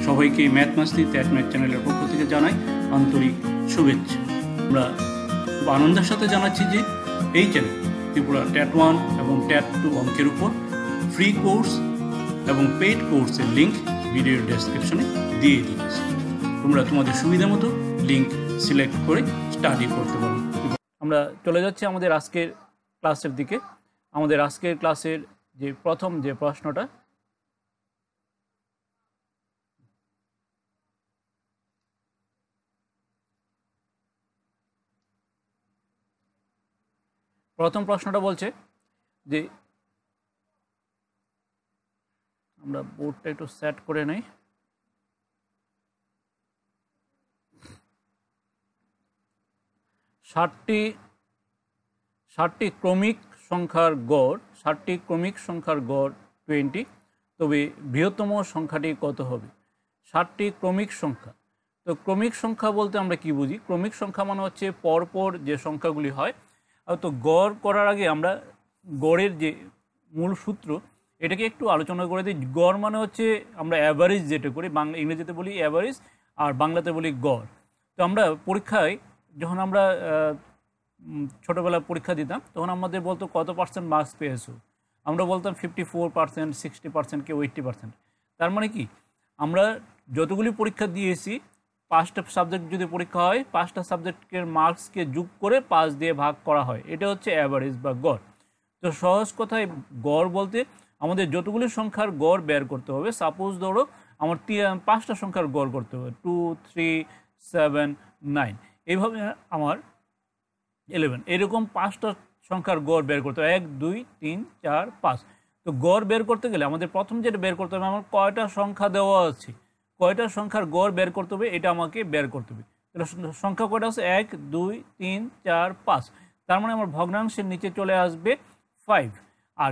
সবাইকে ম্যাথমাস্তি ম্যাথ চ্যানেলের পক্ষ থেকে জানাই আন্তরিক শুভেচ্ছা। আমরা খুব আনন্দের সাথে জানাচ্ছি যে এই চ্যানেল ত্রিপুরা ট্যাট 1 এবং ট্যাট 2 অঙ্কের উপর ফ্রি কোর্স এবং পেইড কোর্সের লিঙ্ক ভিডিওর ডেসক্রিপশনে দিয়ে দিয়েছি। তোমরা তোমাদের সুবিধা মতো লিঙ্ক সিলেক্ট করে স্টাডি করতে পারো। আমরা চলে যাচ্ছি আমাদের আজকের ক্লাসের দিকে। আমাদের আজকের ক্লাসের যে প্রথম যে প্রশ্নটা, প্রথম প্রশ্নটা বলছে যে, আমরা বোর্ডটা একটু সেট করে নেই। ষাটটি ক্রমিক সংখ্যার গড় 20, তবে বৃহত্তম সংখ্যাটি কত হবে? 60টি ক্রমিক সংখ্যা। তো ক্রমিক সংখ্যা বলতে আমরা কি বুঝি? ক্রমিক সংখ্যা মানে হচ্ছে পরপর যে সংখ্যাগুলি হয়। তো গড় করার আগে আমরা গড়ের যে মূল সূত্র এটাকে একটু আলোচনা করে দিই। গড় মানে হচ্ছে আমরা অ্যাভারেজ যেটা করি, ইংরেজিতে বলি অ্যাভারেজ আর বাংলাতে বলি গড়। তো আমরা পরীক্ষায় যখন আমরা ছোটোবেলা পরীক্ষা দিতাম তখন আমাদের বলতো কত পার্সেন্ট মার্কস পেয়েছো, আমরা বলতাম 54%, 60%, কেউ 80%। তার মানে কি, আমরা যতগুলি পরীক্ষা দিয়েছি 5টা সাবজেক্ট যদি পরীক্ষা হয় 5টা সাবজেক্টের মার্কসকে যোগ করে 5 দিয়ে ভাগ করা হয়, এটা হচ্ছে অ্যাভারেজ বা গড়। তো সহজ কথায় গড় বলতে আমাদের যতগুলি সংখ্যার গড় বের করতে হবে। সাপোজ ধরো আমার 5টা সংখ্যার গড় করতে হবে, 2, 3, 7, 9, এইভাবে আমার 11, এরকম 5টা সংখ্যার গড় বের করতে হবে। 1, 2, 3, 4, 5। তো গড় বের করতে গেলে আমাদের প্রথম যেটা বের করতে হবে, আমার কয়টা সংখ্যা দেওয়া আছে, কয়টা সংখ্যার গড় বের করতে হবে এটা আমাকে বের করতে হবে। তাহলে সংখ্যা কয়টা আছে? 1, 2, 3, 4, 5। তার মানে আমার ভগ্নাংশের নিচে চলে আসবে 5। আর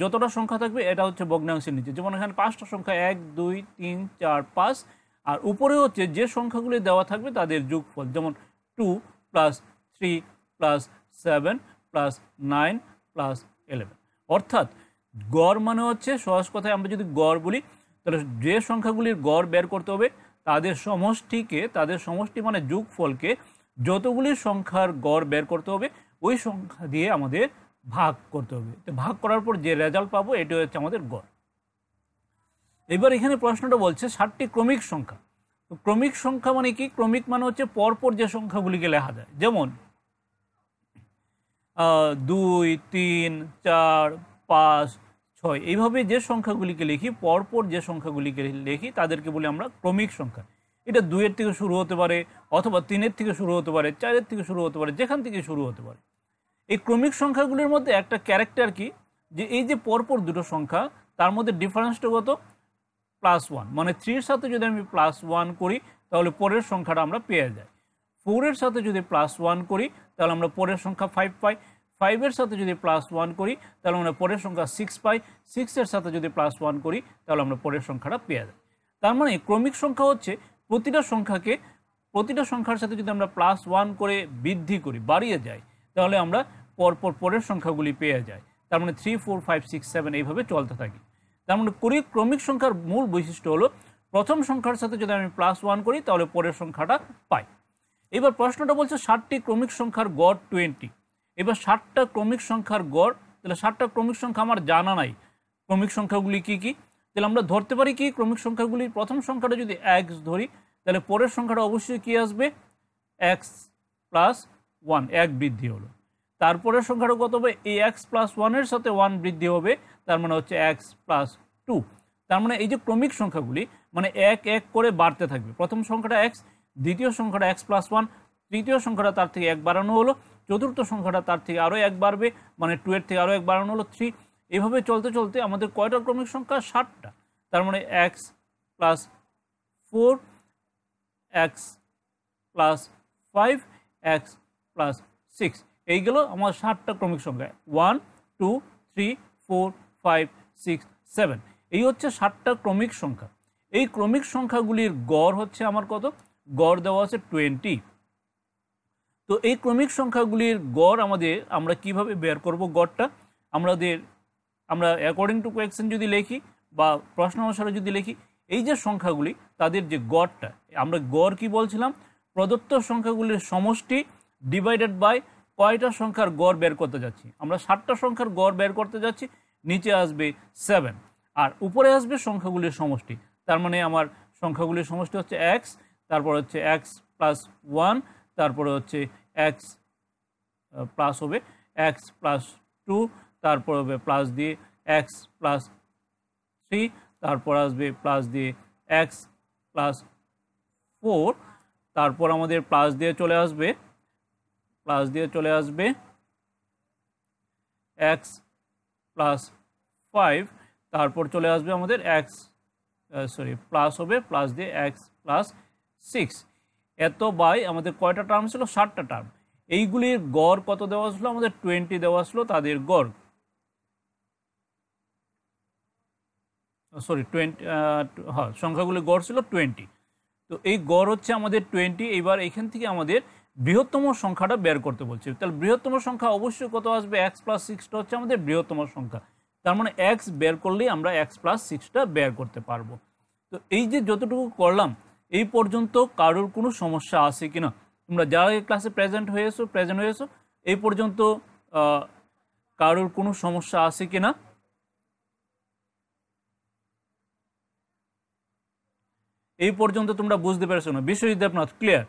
যতটা সংখ্যা থাকবে এটা হচ্ছে ভগ্নাংশের নিচে। যেমন এখানে 5টা সংখ্যা 1, 2, 3, 4, 5, আর উপরে হচ্ছে যে সংখ্যাগুলি দেওয়া থাকবে তাদের যোগফল, যেমন 2 + 3 + 7 + 9 + 11। অর্থাৎ গড় মানে হচ্ছে, সহজ কথায় আমরা যদি গড় বলি তাহলে যে সংখ্যাগুলির গড় বের করতে হবে তাদের সমষ্টি মানে যোগফলকে যতগুলি সংখ্যার গড় বের করতে হবে ওই সংখ্যা দিয়ে আমাদের ভাগ করতে হবে। তো ভাগ করার পর যে রেজাল্ট পাবো এটা হচ্ছে আমাদের গড়। এবার এখানে প্রশ্নটা বলছে 60টি ক্রমিক সংখ্যা। তো ক্রমিক সংখ্যা মানে কি? ক্রমিক মানে হচ্ছে পরপর যে সংখ্যাগুলিকে লেখা যায়, যেমন 2, 3, 4, 5, 6, এইভাবে যে সংখ্যাগুলিকে লিখি, পরপর যে সংখ্যাগুলিকে লিখি তাদেরকে বলি আমরা ক্রমিক সংখ্যা। এটা 2-এর থেকে শুরু হতে পারে, অথবা 3-এর থেকে শুরু হতে পারে, 4-এর থেকে শুরু হতে পারে, যেখান থেকে শুরু হতে পারে। এই ক্রমিক সংখ্যাগুলির মধ্যে একটা ক্যারেক্টার কি, যে এই যে পরপর দুটো সংখ্যা তার মধ্যে ডিফারেন্সটা কত? +1। মানে 3-এর সাথে যদি আমি +1 করি তাহলে পরের সংখ্যাটা আমরা পেয়ে যাই। 4-এর সাথে যদি +1 করি তাহলে আমরা পরের সংখ্যা 5 পাই। 5-এর সাথে যদি +1 করি তাহলে আমরা পরের সংখ্যা 6 পাই। 6-এর সাথে যদি +1 করি তাহলে আমরা পরের সংখ্যাটা পেয়ে যাই। তার মানে ক্রমিক সংখ্যা হচ্ছে প্রতিটা সংখ্যার সাথে যদি আমরা +1 করে বৃদ্ধি করি, বাড়িয়ে যাই, তাহলে আমরা পরপর পরের সংখ্যাগুলি পেয়ে যাই। তার মানে 3, 4, 5, 6, 7 এইভাবে চলতে থাকি। তার মানে ক্রমিক সংখ্যার মূল বৈশিষ্ট্য হলো প্রথম সংখ্যার সাথে যদি আমি +1 করি তাহলে পরের সংখ্যাটা পাই। এবার প্রশ্নটা বলছে 60টি ক্রমিক সংখ্যার গড় 20। এবার 60টা ক্রমিক সংখ্যার গড়, তাহলে 60টা ক্রমিক সংখ্যা আমার জানা নাই, ক্রমিক সংখ্যাগুলি কি কি? তাহলে আমরা ধরতে পারি কি, ক্রমিক সংখ্যাগুলি প্রথম সংখ্যাটা যদি x ধরি তাহলে পরের সংখ্যাটা অবশ্যই কি আসবে? x + 1, 1 বৃদ্ধি হলো। তারপরের সংখ্যাটা কত হবে? এই x + 1-এর সাথে 1 বৃদ্ধি হবে, তার মানে হচ্ছে x + 2। তার মানে এই যে ক্রমিক সংখ্যাগুলি মানে 1 1 করে বাড়তে থাকবে। প্রথম সংখ্যাটা x, দ্বিতীয় সংখ্যাটা x + 1, তৃতীয় সংখ্যাটা তার থেকে 1 বাড়ানো হলো, চতুর্থ সংখ্যাটা তার থেকে আরও 1 বাড়বে, মানে 2-এর থেকে আরও 1 বাড়ানো হলো 3। এভাবে চলতে চলতে আমাদের কয়টা ক্রমিক সংখ্যা? 60টা। তার মানে x + 4, x + 5, x + 6, এইগুলো আমার 60টা ক্রমিক সংখ্যা। 1, 2, 3, 4, 5, 6, 7, এই হচ্ছে 60টা ক্রমিক সংখ্যা। এই ক্রমিক সংখ্যাগুলির গড় হচ্ছে আমার কত? গড় দেওয়া আছে 20। তো এই ক্রমিক সংখ্যাগুলির গড় আমরা কিভাবে বের করব গড়টা? আমরা অ্যাকর্ডিং টু কোয়েকশন যদি লিখি বা প্রশ্ন অনুসারে যদি লিখি, এই যে সংখ্যাগুলি তাদের যে গড়টা, আমরা গড় কি বলছিলাম, প্রদত্ত সংখ্যাগুলির সমষ্টি ডিভাইডেড বাই কয়টা সংখ্যার গড় বের করতে যাচ্ছি। আমরা 7টা সংখ্যার গড় বের করতে যাচ্ছি, নিচে আসবে 7 আর উপরে আসবে সংখ্যাগুলির সমষ্টি। তার মানে আমার সংখ্যাগুলির সমষ্টি হচ্ছে এক্স, তারপর হচ্ছে এক্স প্লাস 1, তারপরে হচ্ছে এক্স প্লাস হবে এক্স প্লাস 2, তারপর হবে প্লাস দিয়ে এক্স প্লাস 3, তারপর আসবে প্লাস দিয়ে এক্স প্লাস 4, তারপর আমাদের প্লাস দিয়ে চলে আসবে এক্স প্লাস 5, তারপর চলে আসবে আমাদের এক্স প্লাস হবে প্লাস দিয়ে এক্স প্লাস 6। এত বাই আমাদের কয়টা টার্ম ছিল, 7টা টার্ম। এইগুলির গড় কত দেওয়া ছিল আমাদের, 20 দেওয়া ছিল তাদের গড়, 20, হ্যাঁ সংখ্যাগুলির গড় ছিল 20। তো এই গড় হচ্ছে আমাদের 20। এইবার এখান থেকে আমাদের বৃহত্তম সংখ্যাটা বের করতে বলছে। তাহলে বৃহত্তম সংখ্যা অবশ্যই কত আসবে, এক্স প্লাস 6টা হচ্ছে আমাদের বৃহত্তম সংখ্যা। তার মানে এক্স বের করলেই আমরা এক্স প্লাস 6টা বের করতে পারবো। তো এই যে যতটুকু করলাম এই পর্যন্ত কারোর কোনো সমস্যা আছে কিনা, তোমরা যারা এই ক্লাসে প্রেজেন্ট হয়েছো এই পর্যন্ত কারোর কোনো সমস্যা আছে কিনা? এই পর্যন্ত তোমরা বুঝতে পেরেছো না? বিশ্বজিৎ দেবনাথ ক্লিয়ার?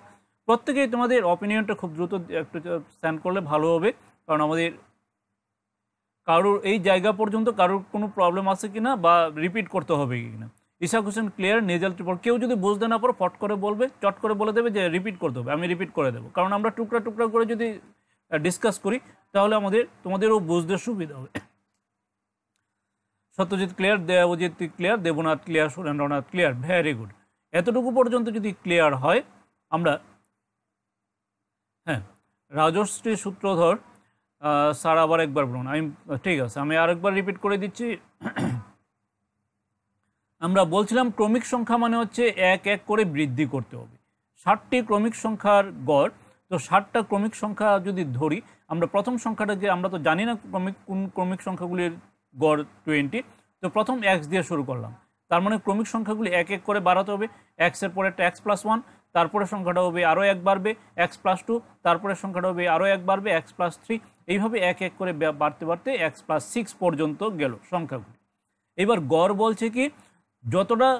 প্রত্যেকেই তোমাদের অপিনিয়নটা খুব দ্রুত একটু সেন্ড করলে ভালো হবে, কারণ আমাদের কারোর এই জায়গা পর্যন্ত কারোর কোনো প্রবলেম আছে কিনা বা রিপিট করতে হবে কিনা। ইশাক হোসেন ক্লিয়ার, নেজাল ত্রিপল। কেউ যদি বুঝতে না পারো ফট করে বলবে, চট করে বলে দেবে যে রিপিট করতে হবে, আমি রিপিট করে দেবো। কারণ আমরা টুকরা টুকরা করে যদি ডিসকাস করি তাহলে তোমাদেরও বুঝতে সুবিধা হবে। Satyajit clear, Debjit clear, Debnath clear, Surendranath clear, very good. এতটুকু পর্যন্ত যদি ক্লিয়ার হয় আমরা, হ্যাঁ রাজশ্রী সূত্রধর স্যার আবার একবার বলুন। ঠিক আছে, আমি আরেকবার রিপিট করে দিচ্ছি। আমরা বলছিলাম ক্রমিক সংখ্যা মানে হচ্ছে এক এক করে বৃদ্ধি করতে হবে। 60টি ক্রমিক সংখ্যার গড়, তো 60টা ক্রমিক সংখ্যা যদি ধরি, আমরা প্রথম সংখ্যাটা যে আমরা তো জানি না কোন ক্রমিক সংখ্যাগুলির গড় 20, তো প্রথম এক্স দিয়ে শুরু করলাম। তার মানে ক্রমিক সংখ্যাগুলি এক এক করে বাড়াতে হবে। এক্সের পরে একটা এক্স প্লাস 1, তারপরে সংখ্যাটা হবে আরও এক বাড়বে এক্স প্লাস 2, তারপরে সংখ্যাটা হবে আরও এক বাড়বে এক্স প্লাস 3, এইভাবে এক এক করে বাড়তে বাড়তে এক্স প্লাস 6 পর্যন্ত গেল সংখ্যাগুলি। এবার গড় বলছে কি, যতটা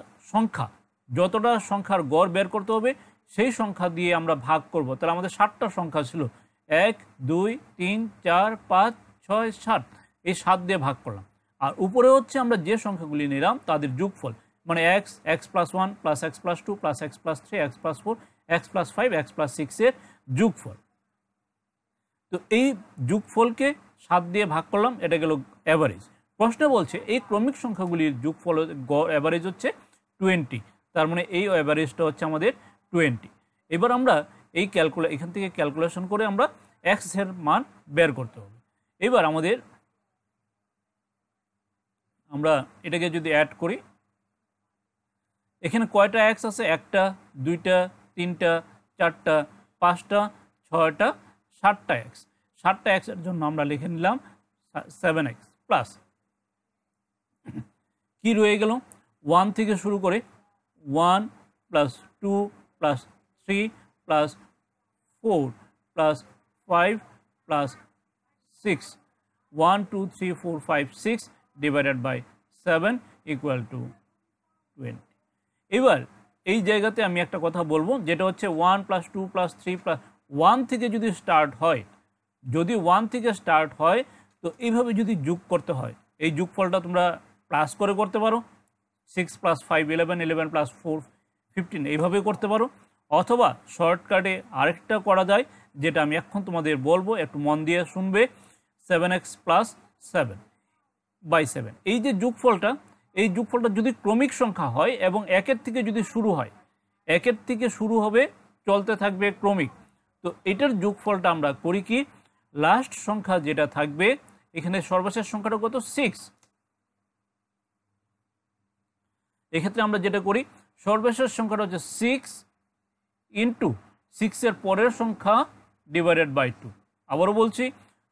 সংখ্যার গড় বের করতে হবে সেই সংখ্যা দিয়ে আমরা ভাগ করব। তাহলে আমাদের 7টা সংখ্যা ছিল, 1 2 3 4 5 6 7, এই 7 দিয়ে ভাগ করলাম। আর উপরে হচ্ছে আমরা যে সংখ্যাগুলি নিলাম তাদের যোগফল, মানে x plus 1 plus x plus 2 plus x plus 3 x plus 4 x plus 5 x plus 6 এর যোগফল। তো এই যোগফলকে 7 দিয়ে ভাগ করলাম, এটা গেল অ্যাভারেজ। প্রশ্ন বলছে এই ক্রমিক সংখ্যাগুলির যোগফল অ্যাভারেজ হচ্ছে 20, তার মানে এই অ্যাভারেজটা হচ্ছে আমাদের 20। এবার আমরা এই এখান থেকে ক্যালকুলেশন করে আমরা এক্স এর মান বের করতে হবে। এবার আমরা এটাকে যদি অ্যাড করি, এখানে কয়টা এক্স আছে, 1টা 2টা 3টা 4টা 5টা 6টা 7টা এক্স। 7টা এক্সের জন্য আমরা লিখে নিলাম 7x প্লাস কি রয়ে গেল, 1 থেকে শুরু করে 1 plus 2 plus 3 plus 4 plus 5 plus 6, 1 2 3 4 5 6 divided by 7 equal to 20। এবার এই জায়গাতে আমি একটা কথা বলবো, যেটা হচ্ছে 1 প্লাস 2 প্লাস 3 প্লাস 1 থেকে যদি স্টার্ট হয়, তো এইভাবে যদি যোগ করতে হয়, এই যোগফলটা তোমরা প্লাস করে করতে পারো, 6 প্লাস 5 11, 11 প্লাস 4 15, এইভাবে করতে পারো। অথবা শর্টকাটে আরেকটা করা যায়, যেটা আমি এখন তোমাদের বলবো, একটু মন দিয়ে শুনবে, 7x প্লাস 7 বাই 7। এই যে যোগফলটা, এই যোগফলটা যদি ক্রমিক সংখ্যা হয় এবং একের থেকে যদি শুরু হয়, একের থেকে শুরু হবে চলতে থাকবে ক্রমিক, তো এটার যোগফলটা আমরা করি কি, লাস্ট সংখ্যা যেটা থাকবে, এখানে সর্বশেষ সংখ্যাটা কত, 6। এক্ষেত্রে আমরা যেটা করি, সর্বশেষ সংখ্যাটা হচ্ছে 6 ইন্টু 6 এর পরের সংখ্যা ডিভাইডেড বাই 2। আবারও বলছি,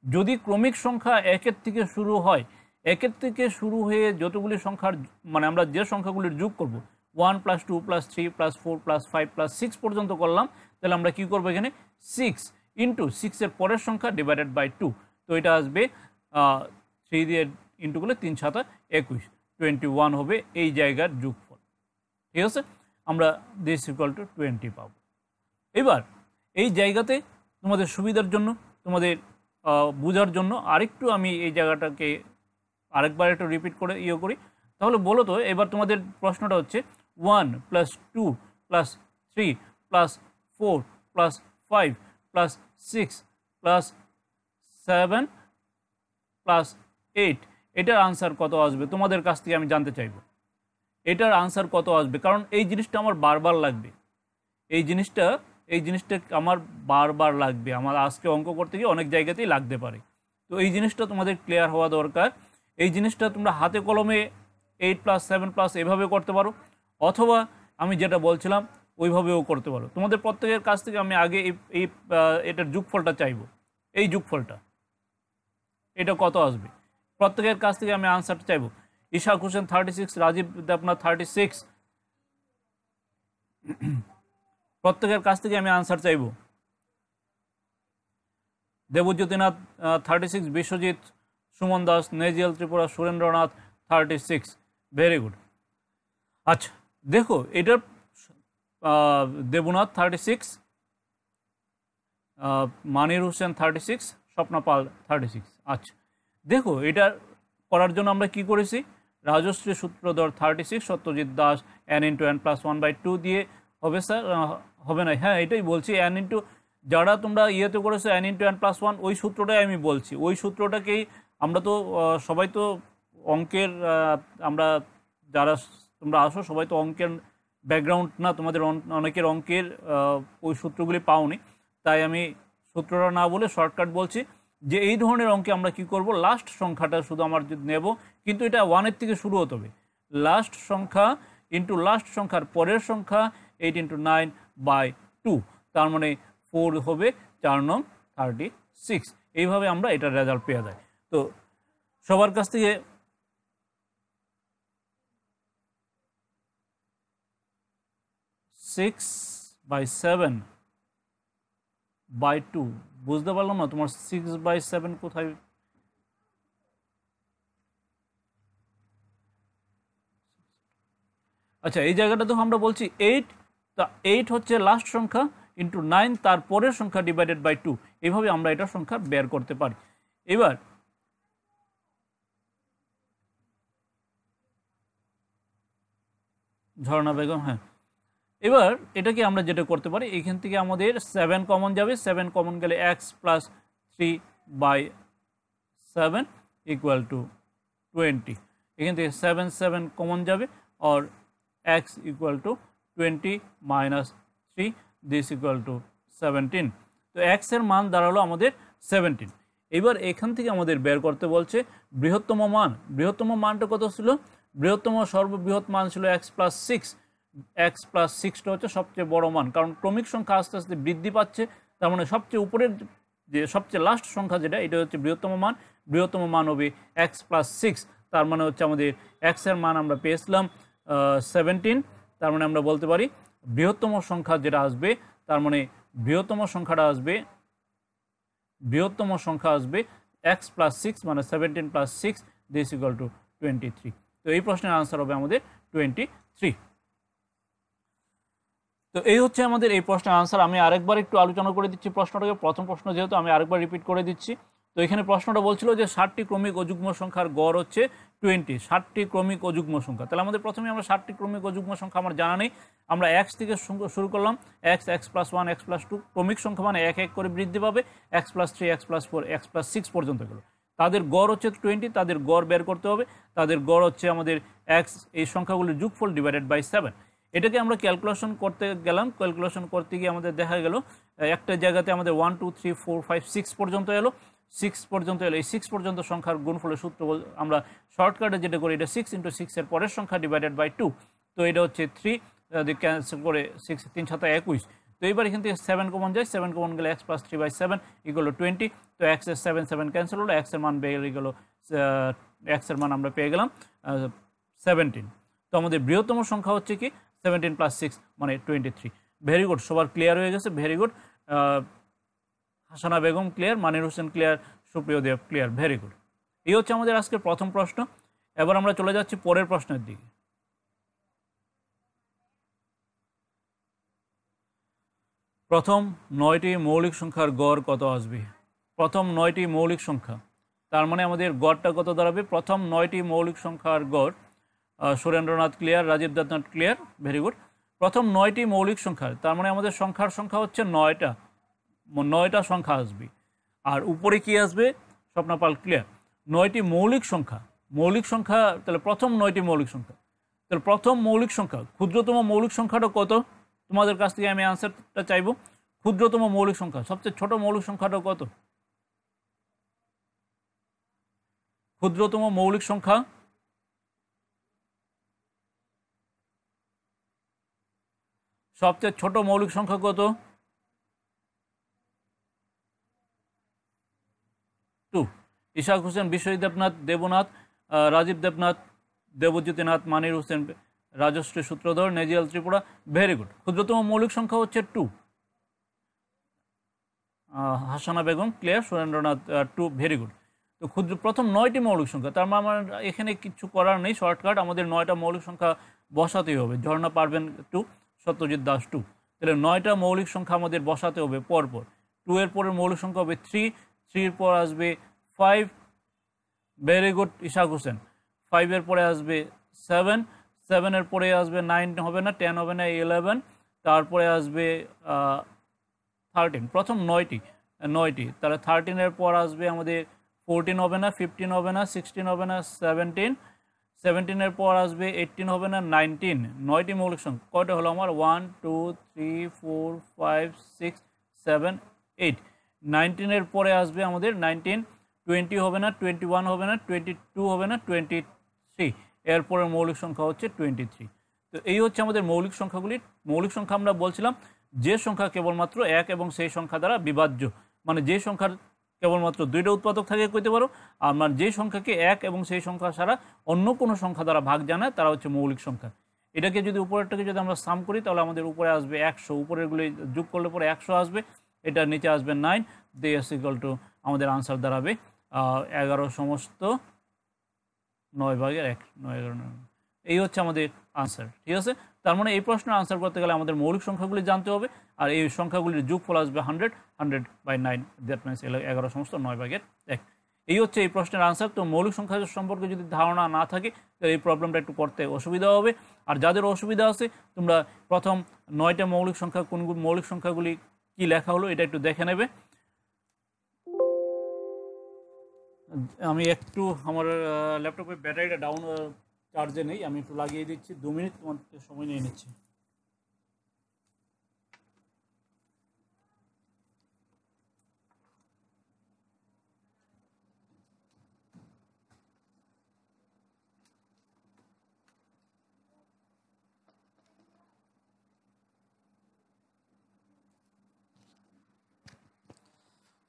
যদি ক্রমিক সংখ্যা একের থেকে শুরু হয়, একের থেকে শুরু হয়ে যতগুলি সংখ্যার মানে আমরা যে সংখ্যাগুলির যোগ করব, 1 plus 2 plus 3 plus 4 plus 5 plus 6 পর্যন্ত করলাম, তাহলে আমরা কি করবো এখানে 6 ইন্টু 6-এর পরের সংখ্যা ডিভাইডেড বাই 2। তো এটা আসবে 3 দিয়ে ইন্টু করলে 3 7 21, 21 হবে এই জায়গার যোগফল। ঠিক আছে, আমরা দিস ইকুয়াল টু 20 পাবো। এবার এই জায়গাতে তোমাদের সুবিধার জন্য, তোমাদের বোঝার জন্য আরেকটু আমি এই জায়গাটাকে আরেকবার একটু রিপিট করে করি। তাহলে বলো তো, এবার তোমাদের প্রশ্নটা হচ্ছে 1 plus 2 plus 3 plus 4 plus 5 plus 6 plus 7 plus 8, এটার আনসার কত আসবে তোমাদের কাছ থেকে আমি জানতে চাইব। এটার আনসার কত আসবে, কারণ এই জিনিসটা আমার বারবার লাগবে, এই জিনিসটা আমার বারবার লাগবে, আমার আজকে অঙ্ক করতে গিয়ে অনেক জায়গাতেই লাগতে পারে। তো এই জিনিসটা তোমাদের ক্লিয়ার হওয়া দরকার। এই জিনিসটা তোমরা হাতে কলমে 8 প্লাস 7 প্লাস এভাবে করতে পারো, অথবা আমি যেটা বলছিলাম ওইভাবেও করতে পারো। তোমাদের প্রত্যেকের কাছ থেকে আমি আগে এটার যোগফলটা চাইবো, এই যোগফলটা এটা কত আসবে প্রত্যেকের কাছ থেকে আমি আনসারটা চাইবো। ইশাক হোসেন 36, রাজীব দেবনাথ 36, প্রত্যেকের কাছ থেকে আমি আনসার চাইব। দেবজ্যোতিনাথ 36, বিশ্বজিৎ, সুমন দাস, নেজিয়াল ত্রিপুরা, সুরেন্দ্রনাথ 36, ভেরি গুড। আচ্ছা দেখো, এটার দেবনাথ 36, মানির হোসেন 36, স্বপ্না পাল 36। আচ্ছা দেখো, এটা করার জন্য আমরা কি করেছি, রাজশ্রী সূত্রধর 36, Satyajit Das n into n plus 1/2 দিয়ে হবে স্যার, হবে না, হ্যাঁ এটাই বলছি, n ইন্টু, যারা তোমরা ইয়েতে করেছো n ইন্টু n প্লাস 1, ওই সূত্রটাই আমি বলছি, ওই সূত্রটাকেই আমরা তো সবাই তো অঙ্কের, আমরা যারা তোমরা আসো সবাই তো অঙ্কের ব্যাকগ্রাউন্ড না, তোমাদের অনেকের অঙ্কের ওই সূত্রগুলি পাওনি, তাই আমি সূত্রটা না বলে শর্টকাট বলছি যে এই ধরনের অঙ্কে আমরা কি করব, লাস্ট সংখ্যাটা শুধু আমার নেব, কিন্তু এটা 1-এর থেকে শুরু হতে হবে, লাস্ট সংখ্যা ইন্টু লাস্ট সংখ্যার পরের সংখ্যা 8 ইন্টু 9/2, তার মানে 4 হবে 4 নং 36। এইভাবে আমরা এটার রেজাল্ট পেয়ে যাই। তো সবার কাছ থেকে 6/7/2 বুঝতে পারলাম না, তোমার 6/7 কোথায়? আচ্ছা এই জায়গাটা তো আমরা বলছি 8, তা 8 হচ্ছে লাস্ট সংখ্যা ইন্টু 9 তারপরের সংখ্যা ডিভাইডেড বাই 2, এইভাবে আমরা এটা সংখ্যা বের করতে পারি। এবার ঝর্ণা বেগম, হ্যাঁ, এবার এটাকে আমরা যেটা করতে পারি, এখান থেকে আমাদের 7 কমন যাবে, 7 কমন গেলে x প্লাস 3/7 ইকুয়াল টু 20, এখান থেকে 7 কমন যাবে, আর x equal to 20 minus 3, this equal two 17। তো x এর মান দাঁড়ালো আমাদের 17। এবার এখান থেকে আমাদের বের করতে বলছে বৃহত্তম মান। বৃহত্তম মানটা কত ছিল? বৃহত্তম সর্ববৃহৎ মান ছিল x প্লাস 6। x প্লাস 6টা হচ্ছে সবচেয়ে বড় মান, কারণ ক্রমিক সংখ্যা আস্তে আস্তে বৃদ্ধি পাচ্ছে, তার মানে সবচেয়ে উপরের যে সবচেয়ে লাস্ট সংখ্যা যেটা, এটা হচ্ছে বৃহত্তম মান। বৃহত্তম মান হবে x প্লাস 6, তার মানে হচ্ছে আমাদের x এর মান আমরা পেয়েছিলাম 17, তার মানে আমরা বলতে পারি বৃহত্তম সংখ্যা যেটা আসবে, তার মানে বৃহত্তম সংখ্যাটা আসবে, বৃহত্তম সংখ্যা আসবে x প্লাস 6 মানে 17 প্লাস 6, দিস ইকুয়াল টু 23। তো এই প্রশ্নের আনসার হবে আমাদের 23। তো এই হচ্ছে আমাদের এই প্রশ্নের আনসার। আমি আরেকবার একটু আলোচনা করে দিচ্ছি প্রশ্নটাকে, প্রথম প্রশ্ন যেহেতু আমি আরেকবার রিপিট করে দিচ্ছি। তো এখানে প্রশ্নটা বলছিল যে 60টি ক্রমিক ও যুগ্ম সংখ্যার গড় হচ্ছে 20, 60টি ক্রমিক ও যুগ্ম সংখ্যা। তাহলে আমাদের প্রথমে আমরা 60টি ক্রমিক ও যুগ্ম সংখ্যা আমার জানা নেই, আমরা x থেকে শুরু করলাম, x প্লাস 1, x প্লাস 2, ক্রমিক সংখ্যা মানে এক এক করে বৃদ্ধি পাবে, x plus 3, x plus 4, x plus 6 পর্যন্ত গেল। তাদের গড় হচ্ছে 20, তাদের গড় বের করতে হবে, তাদের গড় হচ্ছে আমাদের x, এই সংখ্যাগুলির যোগফল ডিভাইডেড বাই 7। এটাকে আমরা ক্যালকুলেশন করতে গেলাম, ক্যালকুলেশন করতে গিয়ে আমাদের দেখা গেল একটা জায়গাতে আমাদের 1 2 3 4 5 6 পর্যন্ত এলো, 6 পর্যন্ত এলো। এই 6 পর্যন্ত সংখ্যার গুণফলের সূত্র আমরা শর্টকাটে যেটা করি, এটা 6 ইন্টু 6 এর পরের সংখ্যা ডিভাইডেড বাই 2। তো এটা হচ্ছে 3, ক্যান্সেল করে 6 3 7 21। তো এবার এখান থেকে 7 কমন যায়, 7 কমন গেলে x প্লাস 3/7 ইকুয়াল টু 20। তো x এর 7 ক্যান্সেল হলো, x এর মান বেরিয়ে গেল, x এর মান আমরা পেয়ে গেলাম 17। তো আমাদের বৃহত্তম সংখ্যা হচ্ছে কি 17 + 6 মানে 23। ভেরি গুড, সবার ক্লিয়ার হয়ে গেছে, ভেরি গুড। হাসানা বেগম ক্লিয়ার, মানির হোসেন ক্লিয়ার, সুপ্রিয় দেব ক্লিয়ার, ভেরি গুড। এই হচ্ছে আমাদের আজকের প্রথম প্রশ্ন। এবার আমরা চলে যাচ্ছি পরের প্রশ্নের দিকে। প্রথম 9টি মৌলিক সংখ্যার গড় কত আসবে? প্রথম 9টি মৌলিক সংখ্যা, তার মানে আমাদের গড়টা কত দাঁড়াবে? প্রথম 9টি মৌলিক সংখ্যার গড়, Surendranath clear, Rajib Debnath clear, very good. প্রথম 9টি মৌলিক সংখ্যার, তার মানে আমাদের সংখ্যার সংখ্যা হচ্ছে 9টা সংখ্যা আসবে। আর উপরে কি আসবে? স্বপ্নপাল ক্লিয়ার। 9টি মৌলিক সংখ্যা, তাহলে প্রথম 9টি মৌলিক সংখ্যা, তাহলে প্রথম মৌলিক সংখ্যা, ক্ষুদ্রতম মৌলিক সংখ্যাটা কত? তোমাদের কাছ থেকে আমি আনসারটা চাইবো। ক্ষুদ্রতম মৌলিক সংখ্যা, সবচেয়ে ছোট মৌলিক সংখ্যাটা কত? ক্ষুদ্রতম মৌলিক সংখ্যা, সবচেয়ে ছোট মৌলিক সংখ্যা কত? 2। ইশাক হোসেন, বিশ্বজিৎ দেবনাথ, দেবনাথ, রাজীব দেবনাথ, দেবজ্যোতিনাথ, মানির হোসেন, রাজশ্রী সূত্রধর, নেজিয়াল ত্রিপুরা, ভেরি গুড। ক্ষুদ্রতম মৌলিক সংখ্যা হচ্ছে 2। হাসানা Begum clear, Surendranath 2, very good. তো প্রথম 9টি মৌলিক সংখ্যা, তার মানে আমার এখানে কিছু করার নেই, শর্টকাট, আমাদের 9টা মৌলিক সংখ্যা বসাতেই হবে। ঝর্ণা পারবেন 2, সত্যজিৎ দাস 2, তাহলে 9টা মৌলিক সংখ্যা আমাদের বসাতে হবে পরপর। 2 এর পরের মৌলিক সংখ্যা হবে 3, 3 এর পর আসবে 5, ভেরি গুড ইশাক হোসেন। 5 এর পরে আসবে 7, 7 এর পরে আসবে 9 হবে না, 10 হবে না, 11, তারপরে আসবে 13। প্রথম 9টি, তাহলে 13 এর পর আসবে আমাদের 14 হবে না, 15 হবে না, 16 হবে না, 17, 17 এর পর আসবে 18 হবে না, 19। 9টি মৌলিক সংখ্যা কয়টা হলো আমার? 1 2 3 4 5 6 7 8। 19 এর পরে আসবে আমাদের 19, 20 হবে না, 21 হবে না, 22 হবে না, 23। এরপরের মৌলিক সংখ্যা হচ্ছে 23। তো এই হচ্ছে আমাদের মৌলিক সংখ্যাগুলি। মৌলিক সংখ্যা আমরা বলছিলাম যে সংখ্যা কেবলমাত্র এক এবং সেই সংখ্যা দ্বারা বিভাজ্য, মানে যে সংখ্যার কেবলমাত্র 2টা উৎপাদক থাকে কইতে পারো, আর যে সংখ্যাকে এক এবং সেই সংখ্যা ছাড়া অন্য কোনো সংখ্যা দ্বারা ভাগ জানায় তারা হচ্ছে মৌলিক সংখ্যা। এটাকে যদি উপরেরটাকে যদি আমরা সাম করি তাহলে আমাদের উপরে আসবে 100, উপরেরগুলি যোগ করলে পরে 100 আসবে, এটার নিচে আসবে 9, দিস ইকুয়াল টু আমাদের আনসার দাঁড়াবে 11 সমস্ত 9/1, 9 11 9। এই হচ্ছে আমাদের আনসার, ঠিক আছে। তার মানে এই প্রশ্নের আনসার করতে গেলে আমাদের মৌলিক সংখ্যাগুলি জানতে হবে, আর এই সংখ্যাগুলির যোগফল আসবে 100/9, দ্যাট মিনস 11 সমস্ত 9/1। এই হচ্ছে এই প্রশ্নের আনসার। তো মৌলিক সংখ্যা সম্পর্কে যদি ধারণা না থাকে তাহলে এই প্রবলেমটা একটু করতে অসুবিধা হবে। আর যাদের অসুবিধা আছে তোমরা প্রথম 9টা মৌলিক সংখ্যা, কোন মৌলিক সংখ্যাগুলি কি লেখা হলো এটা একটু দেখে নেবে। আমি একটু আমার ল্যাপটপের ব্যাটারিটা ডাউন, চার্জে নেই, আমি একটু লাগিয়ে দিচ্ছি, 2 মিনিট তোমাদের সময় নিয়ে নিচ্ছি।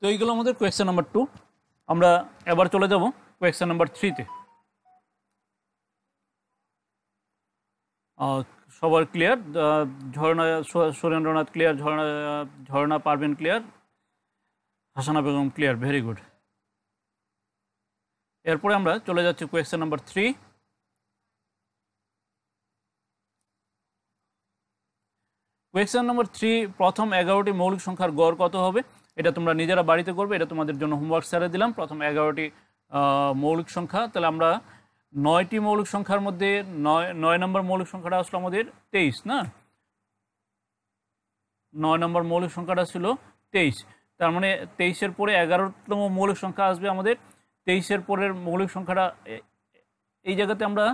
তো এইগুলো আমাদের কোয়েশ্চেন নাম্বার 2। আমরা এবার চলে যাব কোয়েশ্চেন নাম্বার 3-তে। সবার ক্লিয়ার? ঝর্ণা, সুরেন্দ্রনাথ ক্লিয়ার, ঝর্ণা পারবেন ক্লিয়ার, হাসানা বেগম ক্লিয়ার, ভেরি গুড। এরপরে আমরা চলে যাচ্ছি কোয়েশ্চেন নাম্বার 3। কোয়েশ্চেন নাম্বার 3, প্রথম 11টি মৌলিক সংখ্যার গড় কত হবে? এটা তোমরা নিজেরা বাড়িতে করবে, এটা তোমাদের জন্য হোমওয়ার্ক ছেড়ে দিলাম। প্রথম 11টি মৌলিক সংখ্যা, তাহলে আমরা 9টি মৌলিক সংখ্যার মধ্যে 9 নম্বর মৌলিক সংখ্যাটা আসলো আমাদের 23, না? 9 নম্বর মৌলিক সংখ্যাটা ছিল 23, তার মানে 23-এর পরে 11তম মৌলিক সংখ্যা আসবে আমাদের। 23-এর পরের মৌলিক সংখ্যাটা এই জায়গাতে আমরা,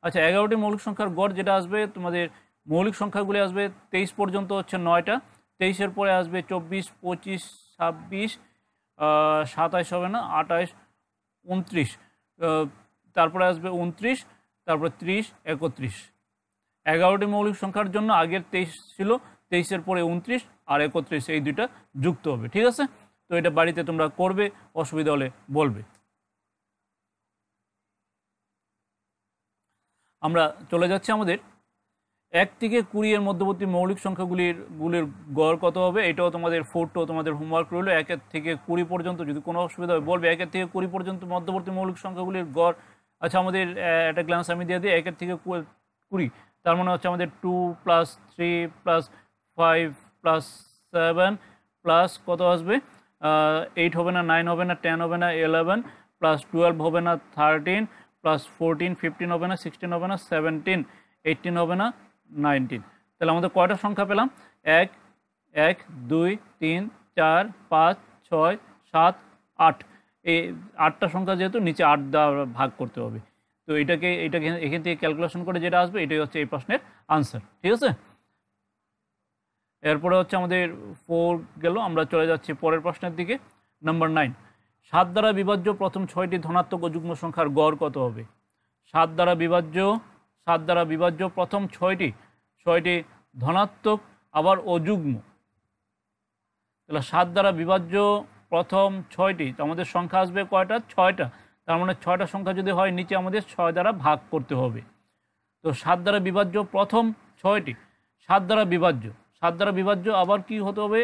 আচ্ছা 11টি মৌলিক সংখ্যার গড় যেটা আসবে তোমাদের, মৌলিক সংখ্যাগুলি আসবে 23 পর্যন্ত হচ্ছে 9টা, 23-এর পরে আসবে 24, 25, 26, 27 হবে না, 28, 29, তারপরে আসবে 29, তারপরে 30, 31। 11টি মৌলিক সংখ্যার জন্য আগের 23 ছিল, 23-এর পরে 29 আর 31, এই দুইটা যুক্ত হবে, ঠিক আছে। তো এটা বাড়িতে তোমরা করবে, অসুবিধা হলে বলবে। আমরা চলে যাচ্ছি আমাদের 1 থেকে 20 এর মধ্যবর্তী মৌলিক সংখ্যাগুলির গড় কত হবে, এটাও তোমাদের 4 তোমাদের হোমওয়ার্ক রইলো। 1 থেকে 20 পর্যন্ত যদি কোনো অসুবিধা হয় বলবে। 1 থেকে 20 পর্যন্ত মধ্যবর্তী মৌলিক সংখ্যাগুলির গড়। আচ্ছা, আমাদের একটা গ্লান্স আমি দিয়ে দিই। 1 থেকে 20, তার মানে হচ্ছে আমাদের 2 + 3 + 5 + 7 প্লাস কত আসবে, 8 হবে না, 9 হবে না, 10 হবে না, 11 + 12 হবে না, 13 + 14 15 হবে না, 16 হবে না, 17 18 হবে না, 19। তাহলে আমাদের কয়টা সংখ্যা পেলাম? 1 1 2 3 4 5 6 7 8। এই 8টা সংখ্যা যেহেতু নিচে 8 দ্বারা ভাগ করতে হবে। তো এটাকে এখান থেকে ক্যালকুলেশন করে যেটা আসবে এটাই হচ্ছে এই প্রশ্নের আনসার। ঠিক আছে, এরপরে হচ্ছে আমাদের 4 গেল। আমরা চলে যাচ্ছি পরের প্রশ্নের দিকে। নাম্বার 9, 7 দ্বারা বিভাজ্য প্রথম 6টি ধনাত্মক ও যুগ্ম সংখ্যার গড় কত হবে? 7 দ্বারা বিভাজ্য প্রথম 6টি ধনাত্মক আবার অযুগ্ম। তাহলে 7 দ্বারা বিভাজ্য প্রথম 6টি, তো আমাদের সংখ্যা আসবে কয়টা? 6টা। তার মানে 6টা সংখ্যা যদি হয় নিচে আমাদের 6 দ্বারা ভাগ করতে হবে। তো 7 দ্বারা বিভাজ্য প্রথম 6টি, 7 দ্বারা বিভাজ্য আবার কি হতে হবে?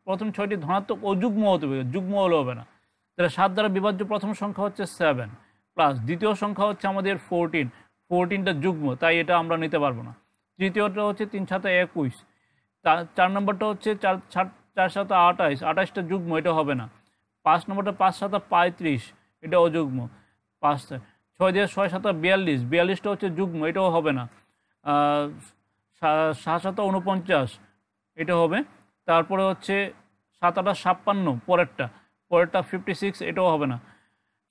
প্রথম 6টি ধনাত্মক ও যুগ্ম হতে হবে, যুগ্ম হলে হবে না। তাহলে 7 দ্বারা বিভাজ্য প্রথম সংখ্যা হচ্ছে 7 প্লাস দ্বিতীয় সংখ্যা হচ্ছে আমাদের 14টা যুগ্ম, তাই এটা আমরা নিতে পারবো না। তৃতীয়টা হচ্ছে 3 × 7 = 21। 4 নম্বরটা হচ্ছে 4 × 7 = 28, 28টা যুগ্ম, এটা হবে না। 5 নম্বরটা 5 × 7 = 35, এটা অযুগ্ম। 6 দিয়ে 6 × 7 = 42, 42টা হচ্ছে যুগ্ম, এটাও হবে না। 7 × 7 = 49, এটা হবে। তারপরে হচ্ছে 7 × 8 = 56, পরেরটা 56, এটাও হবে না।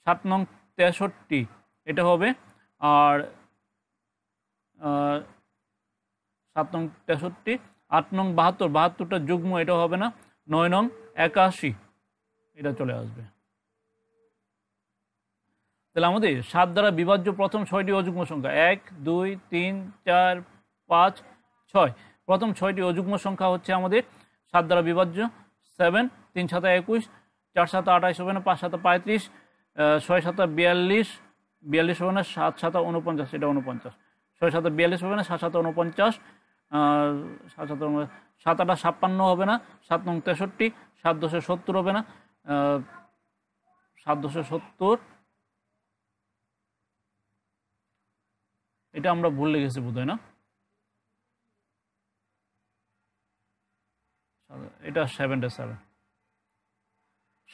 7 নং 63, এটা হবে। আর 7 নং 63, 8 নং 72, 72টা যুগ্ম, এটাও হবে না। 9 নং 81, এটা চলে আসবে। তাহলে আমাদের 7 দ্বারা বিভাজ্য প্রথম 6টি অযুগ্ম সংখ্যা 1 2 3 4 5 6। প্রথম 6টি অযুগ্ম সংখ্যা হচ্ছে আমাদের 7 দ্বারা বিভাজ্য 7, 3 × 7 = 21, 4 × 7 = 28 হবে না, 5 × 7 = 35, 6 × 7 = 42, 42 হবে না, 7 × 7 = 49, এটা 49। 6 × 7 = 42 হবে না, 7 × 7 = 49, 7 × 7 = 7 × 8 = 56 হবে না, 7 নং 63, 7 × 10 = 70 হবে না, 7 × 10 = 70, এটা আমরা ভুল লিখেছি বোধহয়, না? এটা 77,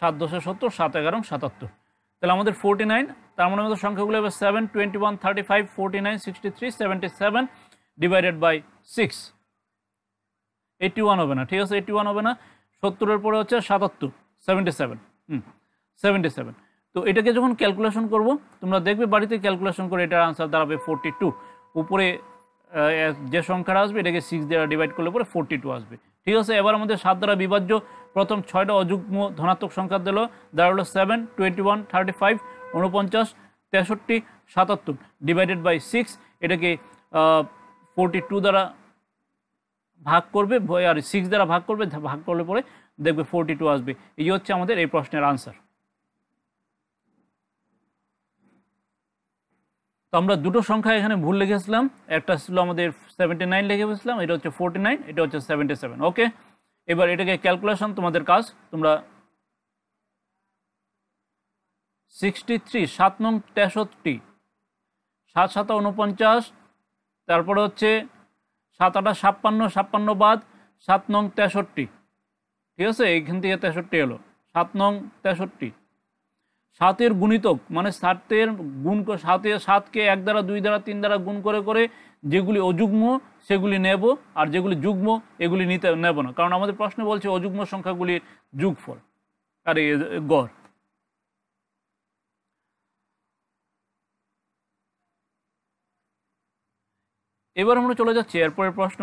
7 × 10 = 70, 7 × 11 = 77। তাহলে আমাদের 49, তার মানে আমাদের সংখ্যাগুলো হবে 7 21 35 49 63 77 ডিভাইডেড বাই 6। 81 হবে না, ঠিক আছে, 81 হবে না। 70-এর পরে হচ্ছে 77, 77, 77। তো এটাকে যখন ক্যালকুলেশন করব, তোমরা দেখবে বাড়িতে ক্যালকুলেশন করে এটার আনসার দাঁড়াবে 42। উপরে যে সংখ্যাটা আসবে এটাকে 6 দ্বারা ডিভাইড করলে পরে 42 আসবে। ঠিক আছে, এবার আমাদের 7 দ্বারা বিভাজ্য প্রথম 6টা অযুগ্ম ধনাত্মক সংখ্যা দিল, দাঁড়ালো 7 21 35 49 63 77 ডিভাইডেড বাই 6। এটাকে 42 দ্বারা ভাগ করবে, আর 6 দ্বারা ভাগ করবে, ভাগ করলে পরে দেখবে 42 আসবে। এই হচ্ছে আমাদের এই প্রশ্নের আনসার। তো আমরা দুটো সংখ্যা এখানে ভুল লিখেছিলাম, একটা ছিল আমাদের 79 লিখে ফেলেছিলাম, এটা হচ্ছে 49, এটা হচ্ছে 77। ওকে, এবার এটাকে ক্যালকুলেশন তোমাদের কাজ। তোমরা 63, 7 নং 63, 7 × 7 = 49, তারপরে হচ্ছে 7 × 8 = 56, 56 বাদ 7 নং 63। ঠিক আছে, এইখান থেকে 63 এলো। 7 নং 63, 7-এর গুণিতক মানে 7-এর গুণ, 7কে 1 দ্বারা 2 দ্বারা 3 দ্বারা গুণ করে করে যেগুলি অযুগ্ম সেগুলি নেব, আর যেগুলি যুগ্ম এগুলি নেব না, কারণ আমাদের প্রশ্ন বলছে অযুগ্ম সংখ্যাগুলির যোগফল আর গড়। এবার আমরা চলে যাচ্ছি এরপরের প্রশ্ন।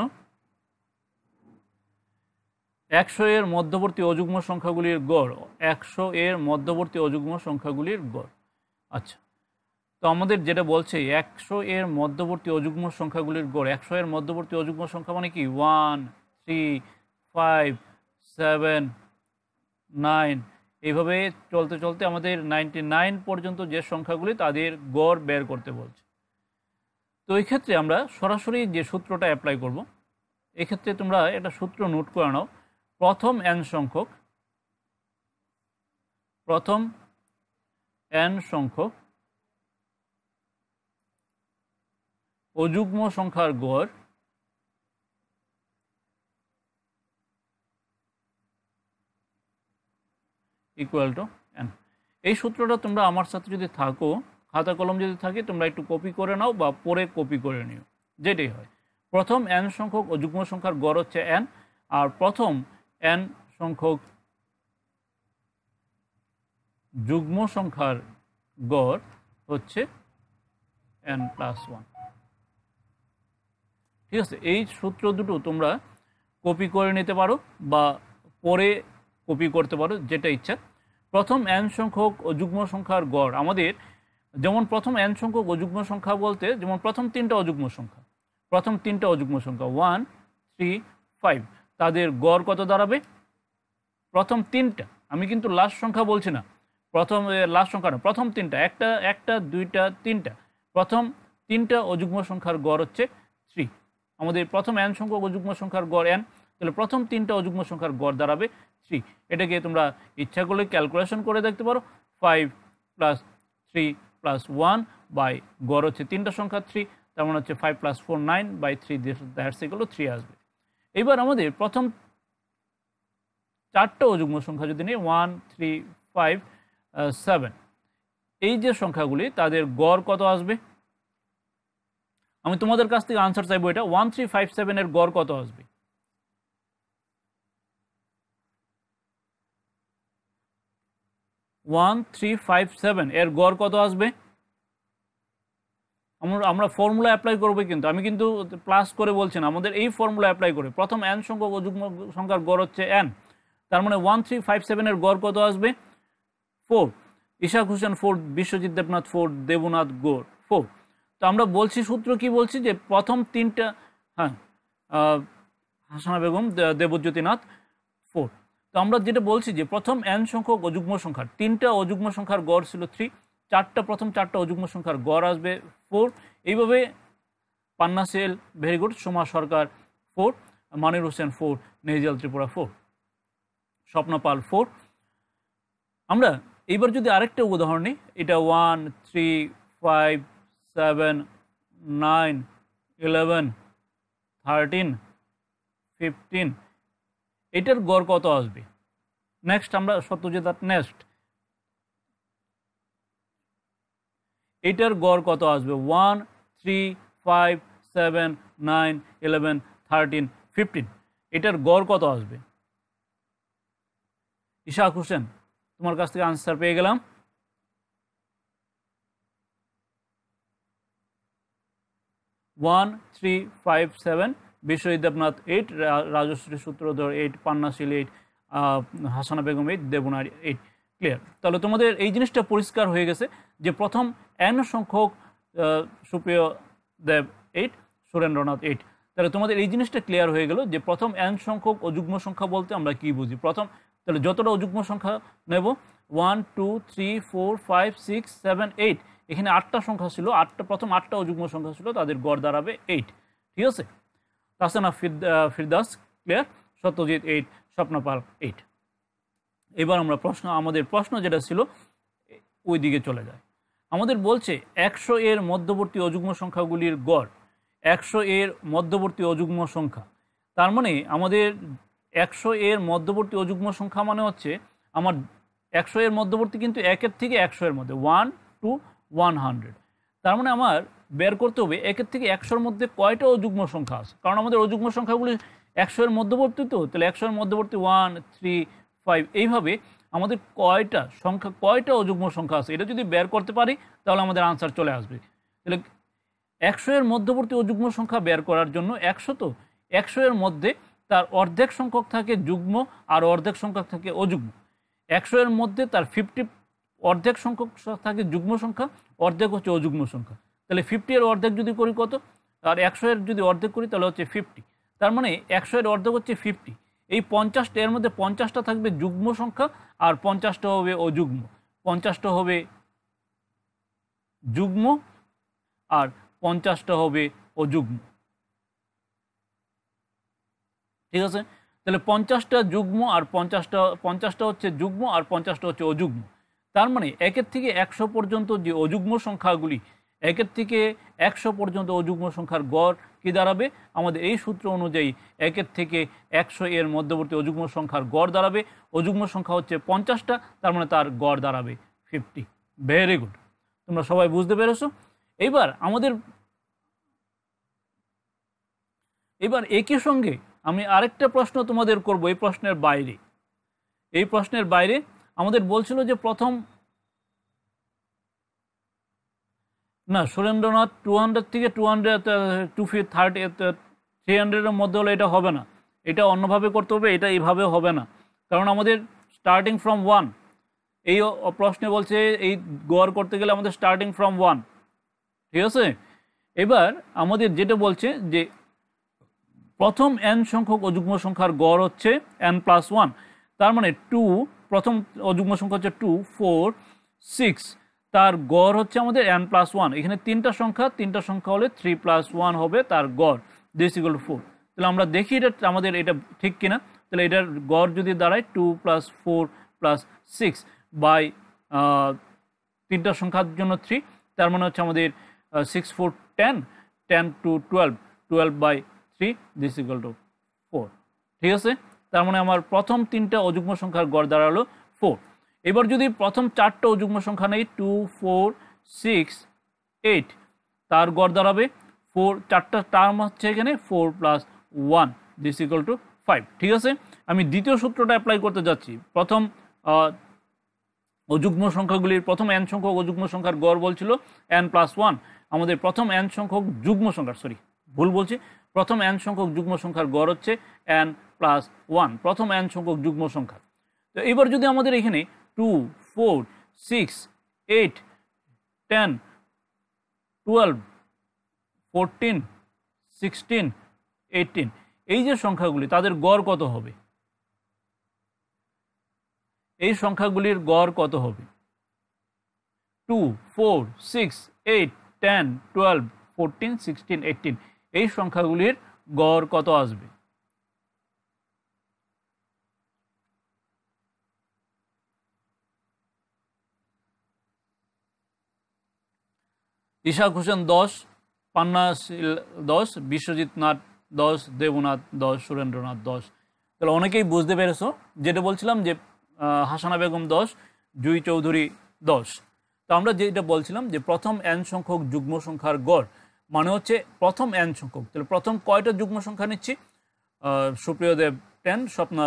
100 এর মধ্যবর্তী অযুগ্ম সংখ্যাগুলির গড়। 100 এর মধ্যবর্তী অযুগ্ম সংখ্যাগুলির গড়। আচ্ছা, তো আমাদের যেটা বলছে 100 এর মধ্যবর্তী অযুগ্ম সংখ্যাগুলির গড়। 100 এর মধ্যবর্তী অযুগ্ম সংখ্যা মানে কি? 1 3 5 7 9, এইভাবে চলতে চলতে আমাদের 99 পর্যন্ত যে সংখ্যাগুলি তাদের গড় বের করতে বলছে। তো এই ক্ষেত্রে আমরা সরাসরি যে সূত্রটা অ্যাপ্লাই করব, এক্ষেত্রে তোমরা একটা সূত্র নোট করে নাও। প্রথম n সংখ্যক অযুগ্ম সংখ্যার গড় ইকুয়াল টু n। এই সূত্রটা তোমরা আমার সাথে যদি থাকো, খাতা কলম যদি থাকে, তোমরা একটু কপি করে নাও বা পরে কপি করে নিও, যেটাই হয়। প্রথম n সংখ্যক অযুগ্ম সংখ্যার গড় হচ্ছে n, আর প্রথম n সংখ্যক যুগ্ম সংখ্যার গড় হচ্ছে n+1। ঠিক আছে, এই সূত্র দুটো তোমরা কপি করে নিতে পারো বা পরে কপি করতে পারো, যেটা ইচ্ছা। প্রথম n সংখ্যক অযুগ্ম সংখ্যার গড় আমাদের, যেমন প্রথম n সংখ্যক অযুগ্ম সংখ্যা বলতে যেমন প্রথম তিনটা অযুগ্ম সংখ্যা 1, 3, 5, তাদের গড় কত দাঁড়াবে? প্রথম তিনটা, আমি কিন্তু লাস্ট সংখ্যা বলছি না, লাস্ট সংখ্যা না, প্রথম তিনটা, একটা, দুইটা, তিনটা, প্রথম তিনটা অযুগ্ম সংখ্যার গড় হচ্ছে 3। আমাদের প্রথম n সংখ্যক অযুগ্ম সংখ্যার গড় n, তাহলে প্রথম তিনটা অযুগ্ম সংখ্যার গড় দাঁড়াবে 3। এটাকে তোমরা ইচ্ছা করলে ক্যালকুলেশন করে দেখতে পারো। 5 + 3 + 1 বাই গড় হচ্ছে তিনটা সংখ্যা 3, তার মানে হচ্ছে 5 + 4 9/3, দ্যাটস ইকুয়াল টু 3 আসবে। এবার আমাদের প্রথম চারটা অযুগ্ম সংখ্যা যদি নিই, 1, 3, 5, 7, এই যে সংখ্যাগুলি তাদের গড় কত আসবে? আমি তোমাদের কাছ থেকে আনসার চাইবো এটা। 1, 3, 5, 7 এর গড় কত আসবে? 1, 3, 5, 7 এর গড় কত আসবে? আমরা ফর্মুলা অ্যাপ্লাই করবো, কিন্তু আমি কিন্তু প্লাস করে বলছি না, আমাদের এই ফর্মুলা অ্যাপ্লাই করে প্রথম n সংখ্যক অযুগ্ম সংখ্যার গড় হচ্ছে n, তার মানে 1, 3, 5, 7 এর গড় কত আসবে? 4। ইশাক হোসেন 4, বিশ্বজিৎ দেবনাথ 4, দেবনাথ গৌড় 4। তো আমরা বলছি সূত্র কি বলছি যে প্রথম তিনটা, হ্যাঁ, হাসানা বেগম, দেবজ্যোতিনাথ 4। তো আমরা যেটা বলছি যে প্রথম n সংখ্যক অযুগ্ম সংখ্যার তিনটা অযুগ্ম সংখ্যার গড় ছিল 3, প্রথম চারটা অযুগ্ম সংখ্যার গড় আসবে 4। এইভাবে পান্না সেল, ভেরি গুড, সোমা সরকার 4, মানির হোসেন 4, নেহিজাল ত্রিপুরা 4, স্বপ্না পাল 4। আমরা এইবার যদি আরেকটা উদাহরণ নিই, এটা 1, 3, 5, 7, 9, 11, 13, 15, এটার গড় কত আসবে? নেক্সট আমরা সত্যজিৎ, নেক্সট এটার গড় কত আসবে? 1, 3, 5, 7, 9, 11, 13, 15, এটার গড় কত আসবে? ইশাক হোসেন, তোমার কাছ থেকে আনসার পেয়ে গেলাম। 1, 3, 5, 7, বিশ্বজিৎ দেবনাথ 8, রাজশ্রী সূত্রধর 8, পান্না শীল 8, হাসানা বেগম 8, দেবনাথ 8। ক্লিয়ার? তাহলে তোমাদের এই জিনিসটা পরিষ্কার হয়ে গেছে যে প্রথম n সংখ্যক সুপ্রিয় দেব 8, সুরেন্দ্রনাথ 8। তাহলে তোমাদের এই জিনিসটা ক্লিয়ার হয়ে গেল যে প্রথম n সংখ্যক অযুগ্ম সংখ্যা বলতে আমরা কি বুঝি। তাহলে যতটা অযুগ্ম সংখ্যা নেব, 1, 2, 3, 4, 5, 6, 7, 8, এখানে 8টা সংখ্যা ছিল, প্রথম 8টা অযুগ্ম সংখ্যা ছিল, তাদের গড় দাঁড়াবে 8। ঠিক আছে? তাহসানা ফিরদাস ক্লিয়ার, সত্যজিৎ 8, স্বপ্নপাল 8। এবার আমরা আমাদের প্রশ্ন যেটা ছিল ওই দিকে চলে যায়। আমাদের বলছে 100 এর মধ্যবর্তী অযুগ্ম সংখ্যাগুলির গড়। 100 এর মধ্যবর্তী অযুগ্ম সংখ্যা, তার মানে আমাদের 100 এর মধ্যবর্তী অযুগ্ম সংখ্যা মানে হচ্ছে আমার 100 এর মধ্যবর্তী কিন্তু 1 থেকে 100 এর মধ্যে, 1 to 100। তার মানে আমার বের করতে হবে 1 থেকে 100 মধ্যে কয়টা অযুগ্ম সংখ্যা আছে, কারণ আমাদের অযুগ্ম সংখ্যাগুলি 100 এর মধ্যবর্তী, তো তাহলে 100 এর মধ্যবর্তী 1, 3, 5, এইভাবে আমাদের কয়টা অযুগ্ম সংখ্যা আছে, এটা যদি বের করতে পারি তাহলে আমাদের আনসার চলে আসবে। তাহলে 100 এর মধ্যবর্তী অযুগ্ম সংখ্যা বের করার জন্য 100, তো 100 এর মধ্যে তার অর্ধেক সংখ্যক থাকে যুগ্ম আর অর্ধেক সংখ্যক থাকে অযুগ্ম। 100 এর মধ্যে তার 50 অর্ধেক সংখ্যক থাকে যুগ্ম সংখ্যা, অর্ধেক হচ্ছে অযুগ্ম সংখ্যা। তাহলে 50 এর অর্ধেক যদি করি কত, আর 100 এর যদি অর্ধেক করি তাহলে হচ্ছে 50। তার মানে 100 এর অর্ধেক হচ্ছে 50। এই 50টা, এর মধ্যে 50টা থাকবে যুগ্ম সংখ্যা আর 50টা হবে অযুগ্ম। 50টা হবে যুগ্ম আর 50টা হবে অযুগ্ম। ঠিক আছে, তাহলে 50টা যুগ্ম আর 50টা হচ্ছে যুগ্ম আর 50টা হচ্ছে অযুগ্ম। তার মানে 1 থেকে 100 পর্যন্ত যে অযুগ্ম সংখ্যাগুলি, 1 থেকে 100 পর্যন্ত অযুগ্ম সংখ্যার গড় কি দাঁড়াবে? আমাদের এই সূত্র অনুযায়ী 1 থেকে 100 এর মধ্যবর্তী অযুগ্ম সংখ্যার গড় দাঁড়াবে, অযুগ্ম সংখ্যা হচ্ছে 50টা, তার মানে তার গড় দাঁড়াবে 50। ভেরি গুড, তোমরা সবাই বুঝতে পেরেছো। এবার একই সঙ্গে আমি আরেকটা প্রশ্ন তোমাদের করব। এই প্রশ্নের বাইরে আমাদের বলছিল যে প্রথম, না সুরেন্দ্রনাথ 200 থেকে 300-এর মধ্যে হলে এটা হবে না, এটা অন্যভাবে করতে হবে, এটা এইভাবে হবে না, কারণ আমাদের স্টার্টিং ফ্রম 1, এই প্রশ্নে বলছে এই গড় করতে গেলে আমাদের স্টার্টিং ফ্রম 1। ঠিক আছে, এবার আমাদের যেটা বলছে যে প্রথম n সংখ্যক অযুগ্ম সংখ্যার গড় হচ্ছে n+1, তার মানে 2, প্রথম অযুগ্ম সংখ্যা হচ্ছে 2, 4, 6, তার গড় হচ্ছে আমাদের n+1। এখানে তিনটা সংখ্যা হলে 3+1 হবে তার গড়, দিস ইকুয়াল টু 4। তাহলে আমরা দেখি এটা আমাদের এটা ঠিক কিনা। তাহলে এটার গড় যদি দাঁড়ায় 2 + 4 + 6 বাই তিনটা সংখ্যার জন্য 3, তার মানে হচ্ছে আমাদের 6 4 10, 10 to 12, 12/3, দিস ইকুয়াল টু 4। ঠিক আছে, তার মানে আমার প্রথম তিনটা অযুগ্ম সংখ্যার গড় দাঁড়ালো 4। এবার যদি প্রথম চারটা অযুগ্ম সংখ্যা নেই 2 4 6 8, তার গড় দাঁড়াবে 4, চারটা টার্ম হচ্ছে এখানে 4 + 1, দিস ইকুয়াল টু 5। ঠিক আছে, আমি দ্বিতীয় সূত্রটা অ্যাপ্লাই করতে যাচ্ছি। প্রথম অযুগ্ম সংখ্যাগুলির প্রথম n সংখ্যক অযুগ্ম সংখ্যার গড় বলছিল n+1, আমাদের প্রথম n সংখ্যক যুগ্ম সংখ্যার প্রথম n সংখ্যক যুগ্ম সংখ্যার গড় হচ্ছে n+1, প্রথম n সংখ্যক যুগ্ম সংখ্যা। তো এবার যদি আমাদের এখানে 2 4 6 8 10 12 14 16 18, এই যে সংখ্যাগুলি তাদের গড় কত হবে? এই সংখ্যাগুলির গড় কত হবে? 2 4 6 8 10 12 14 16 18, এই সংখ্যাগুলির গড় কত আসবে? ইশাক হোসেন 10, পান্না শীল 10, বিশ্বজিৎ নাথ 10, দেবনাথ 10, সুরেন্দ্রনাথ 10। তাহলে অনেকেই বুঝতে পেরেছো যেটা বলছিলাম যে হাসানা বেগম 10, জুই চৌধুরী 10। তো আমরা যেটা বলছিলাম যে প্রথম n সংখ্যক যুগ্ম সংখ্যার গড় মানে হচ্ছে প্রথম n সংখ্যক। তাহলে প্রথম কয়টা যুগ্ম সংখ্যা নিচ্ছি? সুপ্রিয় দেব 10, স্বপ্না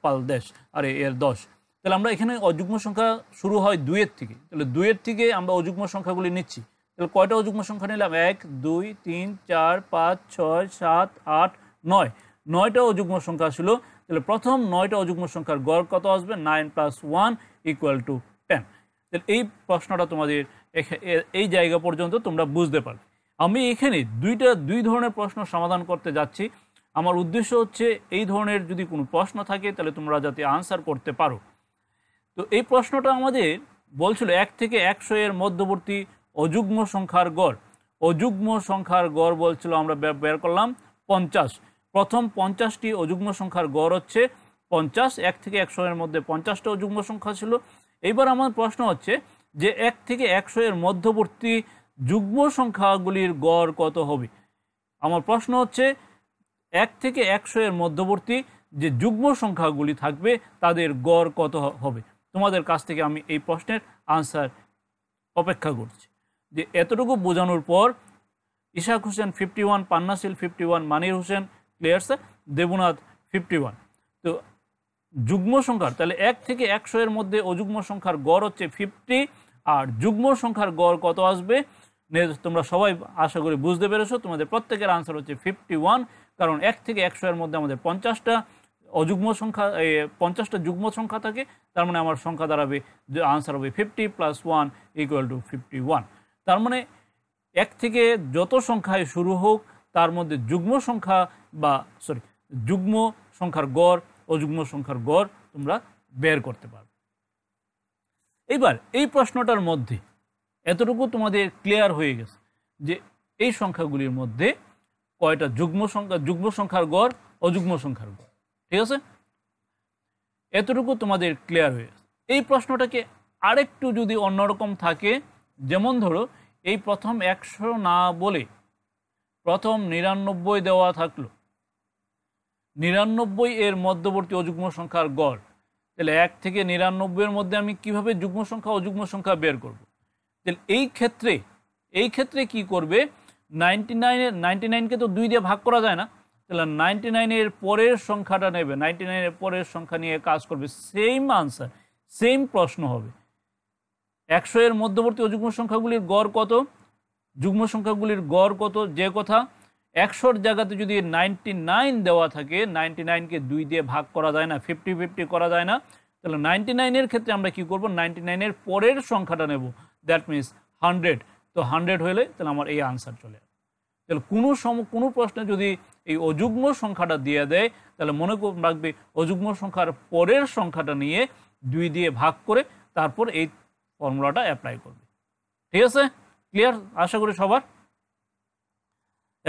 পাল দেশ আরে এর 10। তাহলে আমরা এখানে অযুগ্ম সংখ্যা শুরু হয় 2-এর থেকে, তাহলে 2-এর থেকে আমরা অযুগ্ম সংখ্যাগুলি নিচ্ছি। তাহলে কয়টা অযুগ্ম সংখ্যা নিলাম? 1 2 3 4 5 6 7 8 9, 9টা অযুগ্ম সংখ্যা ছিল। তাহলে প্রথম 9টা অযুগ্ম সংখ্যার গড় কত আসবে? 9 + 1 = 10। তাহলে এই প্রশ্নটা তোমাদের এই জায়গা পর্যন্ত তোমরা বুঝতে পারবে। আমি এখানে দুই ধরনের প্রশ্ন সমাধান করতে যাচ্ছি। আমার উদ্দেশ্য হচ্ছে এই ধরনের যদি কোনো প্রশ্ন থাকে তাহলে তোমরা যাতে আনসার করতে পারো। তো এই প্রশ্নটা আমাদের বলছিল 1 থেকে 100 এর মধ্যবর্তী অযুগ্ম সংখ্যার গড়। অযুগ্ম সংখ্যার গড় বলছিল, আমরা বের করলাম 50। প্রথম 50টি অযুগ্ম সংখ্যার গড় হচ্ছে 50। 1 থেকে 100 এর মধ্যে 50টা অযুগ্ম সংখ্যা ছিল। এইবার আমার প্রশ্ন হচ্ছে যে 1 থেকে 100 এর মধ্যবর্তী যুগ্ম সংখ্যাগুলির গড় কত হবে? আমার প্রশ্ন হচ্ছে 1 থেকে 100 এর মধ্যবর্তী যে যুগ্ম সংখ্যাগুলি থাকবে তাদের গড় কত হবে? তোমাদের কাছ থেকে আমি এই প্রশ্নের আনসার অপেক্ষা করছি। যে এতটুকু বোঝানোর পর ইশাক হোসেন 51, পান্নাশীল 51, মানির হোসেন ক্লিয়ার স্যার, দেবনাথ 51। তো যুগ্ম সংখ্যার তাহলে 1 থেকে 100 এর মধ্যে অযুগ্ম সংখ্যার গড় হচ্ছে 50, আর যুগ্ম সংখ্যার গড় কত আসবে? তোমরা সবাই আশা করি বুঝতে পেরেছো। তোমাদের প্রত্যেকের আনসার হচ্ছে 51, কারণ 1 থেকে 100 এর মধ্যে আমাদের 50টা অযুগ্ম সংখ্যা 50টা যুগ্ম সংখ্যা থাকে। তার মানে আমার সংখ্যা দাঁড়াবে, আনসার হবে 50 + 1 = 51। তার মানে 1 থেকে যত সংখ্যায় শুরু হোক তার মধ্যে যুগ্ম সংখ্যার গড়, অযুগ্ম সংখ্যার গড় তোমরা বের করতে পারবে। এবার এই প্রশ্নটার মধ্যে এতটুকু তোমাদের ক্লিয়ার হয়ে গেছে যে এই সংখ্যাগুলির মধ্যে কয়টা যুগ্ম সংখ্যার গড় অযুগ্ম সংখ্যার গড়। ঠিক আছে, এতটুকু তোমাদের ক্লিয়ার হয়ে গেছে। এই প্রশ্নটাকে আরেকটু যদি অন্যরকম থাকে, যেমন ধরো এই প্রথম 100 না বলে প্রথম 99 দেওয়া থাকলো, 99 এর মধ্যবর্তী অযুগ্ম সংখ্যার গড়, তাহলে 1 থেকে 99 এর মধ্যে আমি কিভাবে যুগ্ম সংখ্যা অযুগ্ম সংখ্যা বের করব? তাহলে এই ক্ষেত্রে কি করবে, 99কে তো 2 দিয়ে ভাগ করা যায় না, তাহলে 99 এর পরের সংখ্যাটা নেবে, 99 এর পরের সংখ্যা নিয়ে কাজ করবে, সেম আনসার, সেম প্রশ্ন হবে। 100 এর মধ্যবর্তী অযুগ্ম সংখ্যাগুলির গড় কত, যুগ্ম সংখ্যাগুলির গড় কত, যে কথা 100-র জায়গাতে যদি 99 দেওয়া থাকে, 99কে 2 দিয়ে ভাগ করা যায় না, 50-50 করা যায় না, তাহলে 99 এর ক্ষেত্রে আমরা কি করব, 99 এর পরের সংখ্যাটা নেব, দ্যাট মিনস 100। তো 100 হলে তাহলে আমার এই আনসার চলে আসবে। তাহলে কোনো প্রশ্নে যদি এই অযুগ্ম সংখ্যাটা দিয়ে দেয়, তাহলে মনে রাখবে অযুগ্ম সংখ্যার পরের সংখ্যাটা নিয়ে 2 দিয়ে ভাগ করে তারপর এই ফর্মুলাটা অ্যাপ্লাই করবে। ঠিক আছে, ক্লিয়ার আশা করি সবার।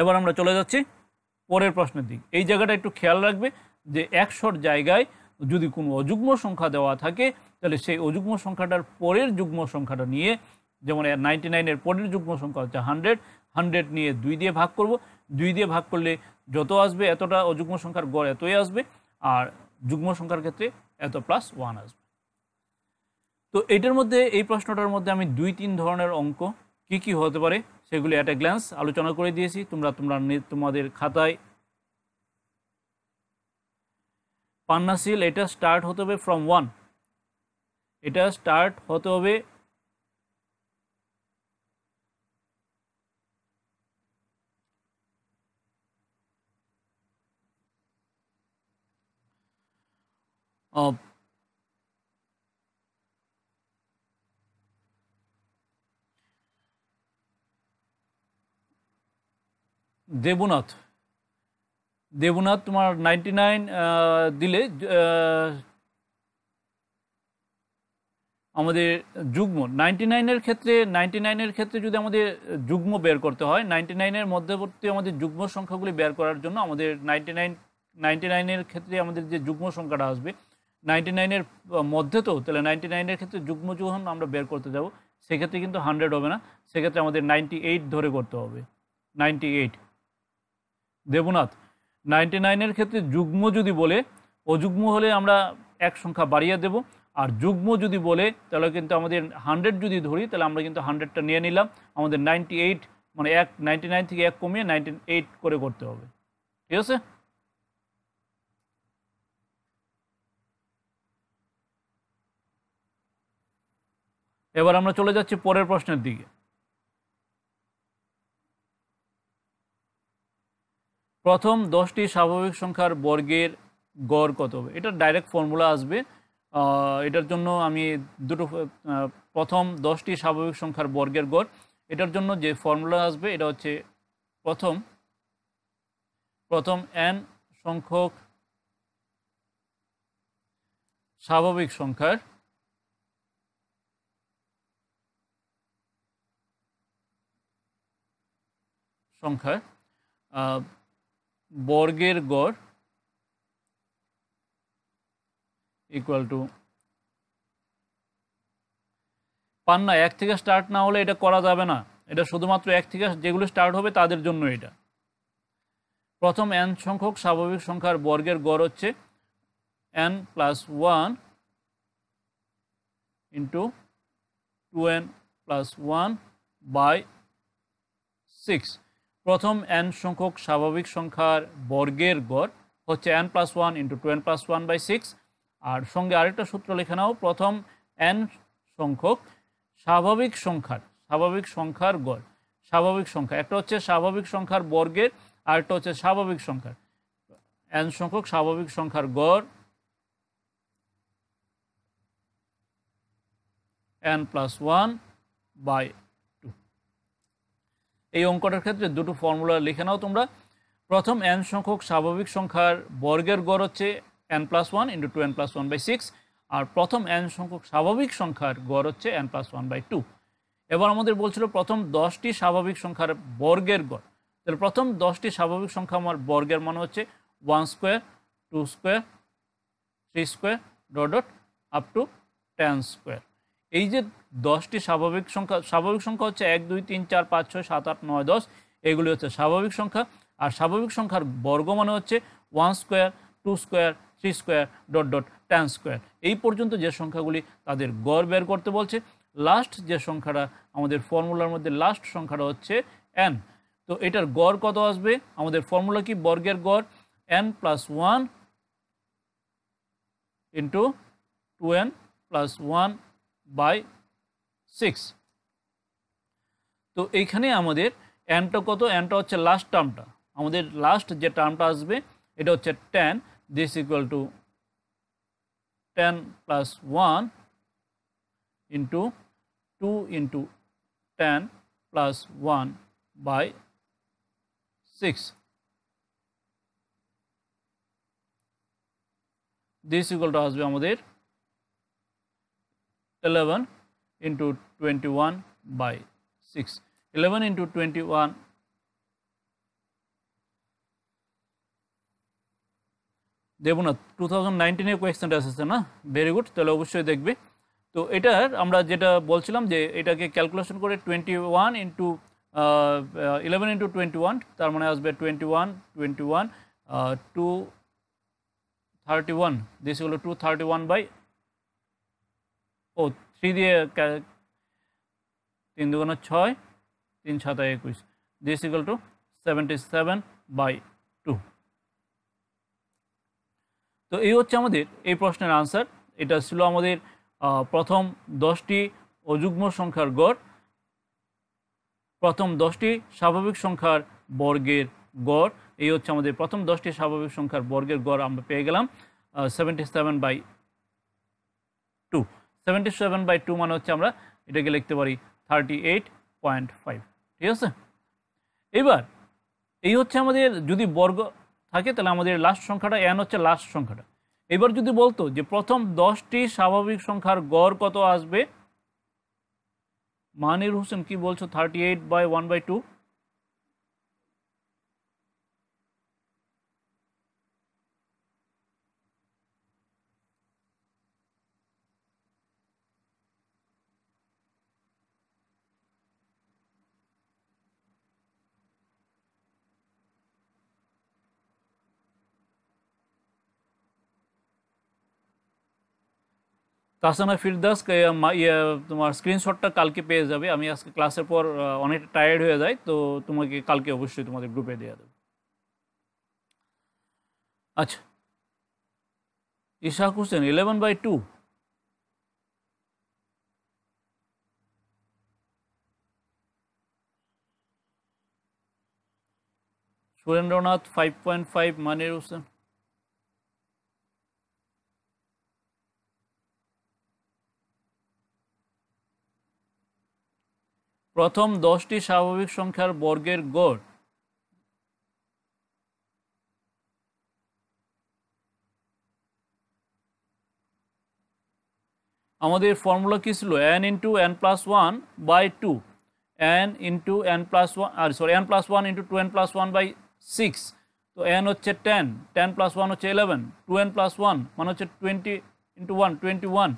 এবার আমরা চলে যাচ্ছি পরের প্রশ্নের দিক। এই জায়গাটা একটু খেয়াল রাখবে যে 100-র জায়গায় যদি কোনো অযুগ্ম সংখ্যা দেওয়া থাকে, তাহলে সেই অযুগ্ম সংখ্যাটার পরের যুগ্ম সংখ্যাটা নিয়ে, যেমন 99 এর পরের যুগ্ম সংখ্যা হচ্ছে 100 নিয়ে 2 দিয়ে ভাগ করব, 2 দিয়ে ভাগ করলে যত আসবে এতটা অযুগ্ম সংখ্যার গড় এতই আসবে, আর যুগ্ম সংখ্যার ক্ষেত্রে এত প্লাস 1 আসবে। তো এটার মধ্যে, এই প্রশ্নটার মধ্যে আমি 2-3 ধরনের অঙ্ক কি কি হতে পারে সেগুলি অ্যাট এ গ্ল্যান্স আলোচনা করে দিয়েছি। তোমাদের খাতায় পান্নাসিল, এটা স্টার্ট হতে হবে ফ্রম 1, এটা স্টার্ট হতে হবে দেবনাথ তোমার 99 দিলে আমাদের যুগ্ম 99 এর ক্ষেত্রে যদি আমাদের যুগ্ম বের করতে হয়, 99 এর মধ্যবর্তী আমাদের যুগ্ম সংখ্যাগুলি বের করার জন্য আমাদের 99 এর ক্ষেত্রে আমাদের যে যুগ্ম সংখ্যাটা আসবে 99 এর মধ্যে, তো তাহলে 99 এর ক্ষেত্রে যুগ্ম যখন আমরা বের করতে যাব সেক্ষেত্রে কিন্তু 100 হবে না, সেক্ষেত্রে আমাদের 98 ধরে করতে হবে। 98 দেবনাথ 99 এর ক্ষেত্রে যুগ্ম যদি বলে, অযুগ্ম হলে আমরা এক সংখ্যা বাড়িয়ে দেব, আর যুগ্ম যদি বলে তাহলে কিন্তু আমাদের 100 যদি ধরি তাহলে আমরা কিন্তু 100টা নিয়ে নিলাম, আমাদের 98 মানে 99 থেকে 1 কমিয়ে 98 করে করতে হবে। ঠিক আছে, এবার আমরা চলে যাচ্ছি পরের প্রশ্নের দিকে। প্রথম 10টি স্বাভাবিক সংখ্যার বর্গের গড় কত হবে? এটা ডাইরেক্ট ফর্মুলা আসবে। এটার জন্য আমি প্রথম 10টি স্বাভাবিক সংখ্যার বর্গের গড়, এটার জন্য যে ফর্মুলা আসবে এটা হচ্ছে প্রথম n সংখ্যক স্বাভাবিক সংখ্যার বর্গের গড় ইকুয়াল টু পান্না 1 থেকে স্টার্ট না হলে এটা করা যাবে না, এটা শুধুমাত্র 1 থেকে যেগুলো স্টার্ট হবে তাদের জন্য। এটা প্রথম n সংখ্যক স্বাভাবিক সংখ্যার বর্গের গড় হচ্ছে n plus 1 into 2n plus 1 by 6। প্রথম n সংখ্যক স্বাভাবিক সংখ্যার বর্গের গড় হচ্ছে n plus 1 into 2n plus 1 by 6। আর সঙ্গে আরেকটা সূত্র লেখা নাও, প্রথম n সংখ্যক স্বাভাবিক সংখ্যার গড়। স্বাভাবিক সংখ্যা একটা হচ্ছে স্বাভাবিক সংখ্যার বর্গের, আর একটা হচ্ছে স্বাভাবিক সংখ্যার। n সংখ্যক স্বাভাবিক সংখ্যার গড় n প্লাস 1 বাই 2। এই অঙ্কটার ক্ষেত্রে দুটো ফর্মুলা লিখে নাও তোমরা। প্রথম n সংখ্যক স্বাভাবিক সংখ্যার বর্গের গড় হচ্ছে n plus 1 into 2n plus 1 by 6, আর প্রথম n সংখ্যক স্বাভাবিক সংখ্যার গড় হচ্ছে n প্লাস 1 বাই 2। এবার আমাদের বলছিল প্রথম 10টি স্বাভাবিক সংখ্যার বর্গের গড়। তাহলে প্রথম 10টি স্বাভাবিক সংখ্যা আমার বর্গের মানে হচ্ছে 1 square, 2 square, 3 square, dot dot up to 10 square. এই যে 10টি স্বাভাবিক সংখ্যা হচ্ছে 1 2 3 4 5 6 7 8 9 10, এগুলি হচ্ছে স্বাভাবিক সংখ্যা। আর স্বাভাবিক সংখ্যার বর্গ মানে হচ্ছে 1 square, 2 square, 3 square, dot dot 10 square. এই পর্যন্ত যে সংখ্যাগুলি তাদের গড় বের করতে বলছে। লাস্ট যে সংখ্যাটা আমাদের ফর্মুলার মধ্যে লাস্ট সংখ্যাটা হচ্ছে n। তো এটার গড় কত আসবে? আমাদের ফর্মুলা কি? বর্গের গড় n plus 1 into 2n plus 1 by 6। তো এইখানে আমাদের nটা কত? nটা হচ্ছে লাস্ট টার্মটা, আমাদের লাস্ট যে টার্মটা আসবে এটা হচ্ছে 10, this equal to 10 plus 1 into 2 into 10 plus 1 by 6, this equal to আসবে আমাদের 11 ইন্টু 21 বাই 6। 11 ইন্টু 21 দেবো না, 2019-এর কোয়েশ্চেনটা এসেছে না? ভেরি গুড, তাহলে অবশ্যই দেখবে। তো এটার আমরা যেটা বলছিলাম যে এটাকে ক্যালকুলেশন করে 21 ইন্টু 11 ইন্টু 21, তার মানে আসবে 21 21 231, দিস হলো 231 বাই 3 দিয়ে 3 দুগুণে 6, 3 7 21, দিস ইকুয়াল টু 77 বাই 2। তো এই হচ্ছে আমাদের এই প্রশ্নের আনসার। এটা ছিল আমাদের প্রথম 10টি অযুগ্ম সংখ্যার গড়, প্রথম 10টি স্বাভাবিক সংখ্যার বর্গের গড়। এই হচ্ছে আমাদের প্রথম 10টি স্বাভাবিক সংখ্যার বর্গের গড় আমরা পেয়ে গেলাম 77 বাই 2। 77 বাই 2 মানে হচ্ছে আমরা এটাকে লিখতে পারি 38.5। ঠিক আছে? এবার এই হচ্ছে আমাদের যদি বর্গ থাকে তাহলে আমাদের লাস্ট সংখ্যাটা n হচ্ছে লাস্ট সংখ্যাটা। এবার যদি বলতো যে প্রথম 10টি স্বাভাবিক সংখ্যার গড় কত আসবে, মানির হোসেন কি বলছো? 38 বাই 1/2। তাসানা ফিরদাস তোমার স্ক্রিনশটটা কালকে পেয়ে যাবে। আমি আজকে ক্লাসের পর অনেক টায়ার্ড হয়ে যাই, তো তোমাকে কালকে অবশ্যই তোমাদের গ্রুপে দেওয়া দেবে। আচ্ছা, ইশাক হোসেন 11/2। সুরেন্দ্রনাথ 5.5, মানির হোসেন প্রথম 10টি স্বাভাবিক সংখ্যার বর্গের গড়। আমাদের ফর্মুলা কি ছিল? n into n plus 1 by 2, n into n plus 1 n plus 1 into 2n plus 1 by 6। তো n হচ্ছে 10, 10 প্লাস 1 হচ্ছে 11, 2n প্লাস 1 মানে হচ্ছে 20 ইন্টু 1 21।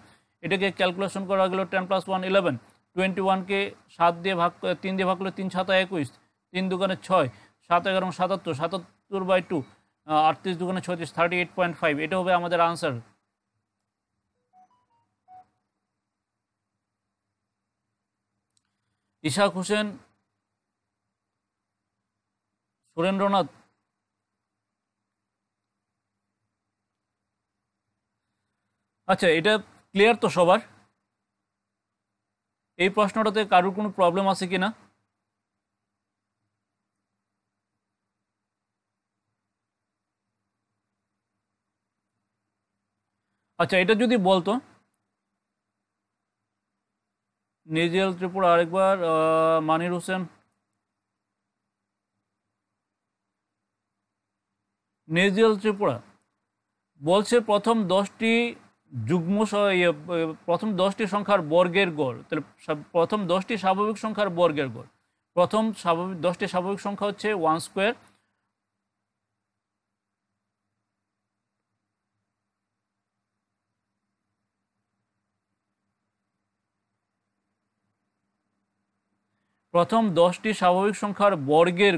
এটাকে ক্যালকুলেশন করা গেল 10 প্লাস 1 11, 21কে 7 দিয়ে ভাগ 3 দিয়ে ভাগ করলে 3 7 21, 3 দুগুণে 6, 7 11 77, 77 বাই 2, 38 দুগুণে 36, 38.5। এটা হবে আমাদের আনসার। ইশাক হোসেন, সুরেন্দ্রনাথ, আচ্ছা এটা ক্লিয়ার তো সবার? এই প্রশ্নটাতে কারোর কোনো প্রবলেম আছে কিনা? আচ্ছা, এটা যদি বলতো নেজিয়াল ত্রিপুরা, আরেকবার মানির হোসেন। নেজিয়াল ত্রিপুরা বলছে প্রথম 10টি প্রথম 10টি সংখ্যার বর্গের গড়, তাহলে প্রথম 10টি স্বাভাবিক সংখ্যার বর্গের গড়, প্রথম 10টি স্বাভাবিক সংখ্যা হচ্ছে 1 স্কোয়ার, প্রথম 10টি স্বাভাবিক সংখ্যার বর্গের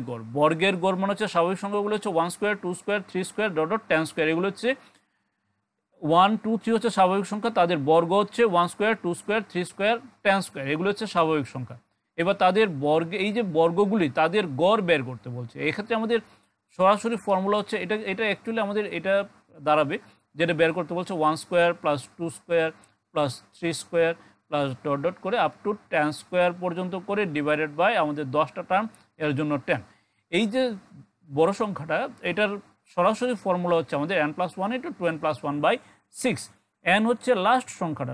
গড় মানে হচ্ছে স্বাভাবিক সংখ্যাগুলো হচ্ছে 1 square, 2 square, 3 square, dot 10 square. এগুলো হচ্ছে 1, 2, 3 হচ্ছে স্বাভাবিক সংখ্যা, তাদের বর্গ হচ্ছে 1 স্কোয়ার, 2 স্কোয়ার, 3 স্কোয়ার, 10 স্কোয়ার। এগুলো হচ্ছে স্বাভাবিক সংখ্যা। এবার তাদের এই যে বর্গগুলি তাদের গড় বের করতে বলছে। এক্ষেত্রে আমাদের সরাসরি ফর্মুলা হচ্ছে এটা অ্যাকচুয়ালি আমাদের এটা দাঁড়াবে, যেটা বের করতে বলছে 1 square plus 2 square plus 3 square plus dot করে আপ টু 10 স্কোয়ার পর্যন্ত করে ডিভাইডেড বাই আমাদের 10টা টার্ম, এর জন্য 10। এই যে বড় সংখ্যাটা, এটার সরাসরি ফর্মুলা হচ্ছে আমাদের n+1 * 2n+1/6। n হচ্ছে লাস্ট সংখ্যাটা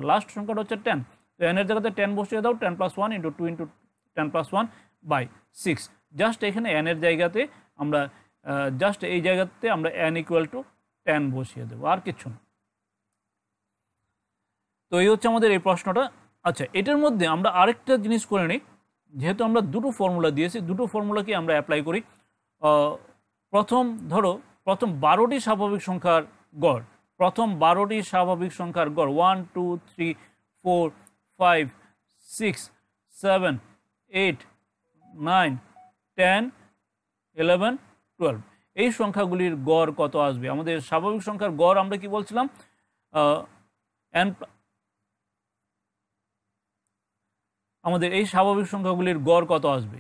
হচ্ছে 10, তো n এর জায়গাতে 10 বসিয়ে দাও, 10+1 * 2 * 10+1/6। জাস্ট এখানে n এর জায়গাতে আমরা এই জায়গাতে আমরা n = 10 বসিয়ে দেবো, আর কিছু না। তো এই হচ্ছে আমাদের এই প্রশ্নটা। আচ্ছা, এটার মধ্যে আমরা আরেকটা জিনিস করে নিই, যেহেতু আমরা দুটো ফর্মুলা দিয়েছি, দুটো ফর্মুলাকে আমরা অ্যাপ্লাই করি। প্রথম 12টি স্বাভাবিক সংখ্যার গড়, 1, 2, 3, 4, 5, 6, 7, 8, 9, 10, 11, 12 এই সংখ্যাগুলির গড় কত আসবে? আমাদের স্বাভাবিক সংখ্যার গড় আমরা কি বলছিলাম, আমাদের এই স্বাভাবিক সংখ্যাগুলির গড় কত আসবে?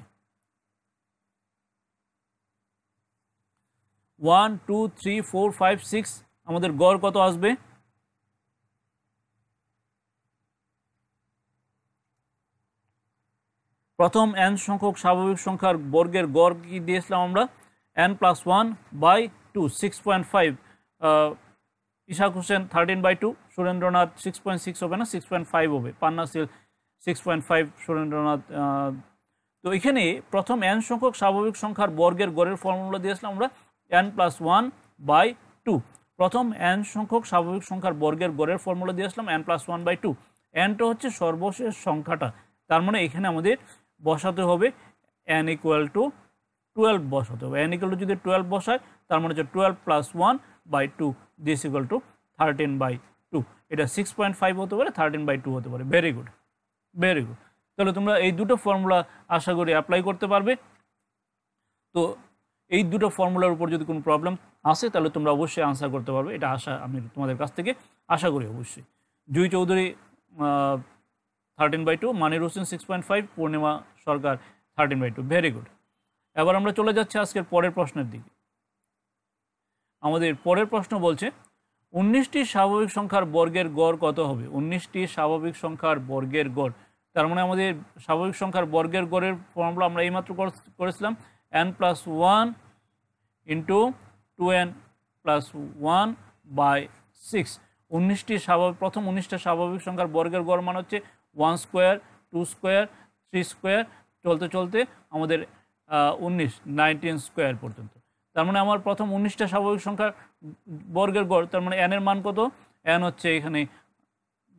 1, 2, 3, 4, 5, 6 আমাদের গড় কত আসবে? প্রথম n সংখ্যক স্বাভাবিক সংখ্যার বর্গের গড় কি দিয়েছিলাম আমরা? n+1/2, 6.5। ইশাক হোসেন 13/2, সুরেন্দ্রনাথ 6.6 হবে না, 6.5 হবে, পান্না সিল 6.5, সুরেন্দ্রনাথ। তো এখানে প্রথম n সংখ্যক স্বাভাবিক সংখ্যার বর্গের গড়ের ফর্মুলা দিয়েছিলাম আমরা n+1/2। প্রথম n সংখ্যক স্বাভাবিক সংখ্যার বর্গের গড়ের ফর্মুলা দিয়েছিলাম n+1/2। nটা হচ্ছে সর্বশেষ সংখ্যাটা, তার মানে এখানে আমাদের বসাতে হবে n = 12 বসাতে হবে। n = যদি 12 বসায়, তার মানে হচ্ছে 12 + 1/2 দিস = 13/2। এটা 6.5 হতে পারে, 13/2 হতে পারে। Very good. তাহলে তোমরা এই দুটো ফর্মুলা আশা করি অ্যাপ্লাই করতে পারবে। তো এই দুটো ফর্মুলার উপর যদি কোনো প্রবলেম আসে, তাহলে তোমরা অবশ্যই আনসার করতে পারবে, এটা আমি তোমাদের কাছ থেকে আশা করি অবশ্যই। জুই চৌধুরী 13/2, মানির হোসেন 6.5, পূর্ণিমা সরকার 13/2। Very good. এবার আমরা চলে যাচ্ছি আজকের পরের প্রশ্নের দিকে। আমাদের পরের প্রশ্ন বলছে 19টি স্বাভাবিক সংখ্যার বর্গের গড় কত হবে? 19টি স্বাভাবিক সংখ্যার বর্গের গড়, তার মানে আমাদের স্বাভাবিক সংখ্যার বর্গের গড়ের ফর্মুলা আমরা এইমাত্র করেছিলাম n+1 * 2n+1/6। 19টি প্রথম 19টা স্বাভাবিক সংখ্যার বর্গের গড় মানে হচ্ছে 1 স্কোয়ার, 2 স্কোয়ার, 3 স্কোয়ার, চলতে চলতে আমাদের 19 স্কোয়ার পর্যন্ত। তার মানে আমার প্রথম 19টা স্বাভাবিক সংখ্যার বর্গের গড়, তার মানে n এর মান কত? n হচ্ছে এখানে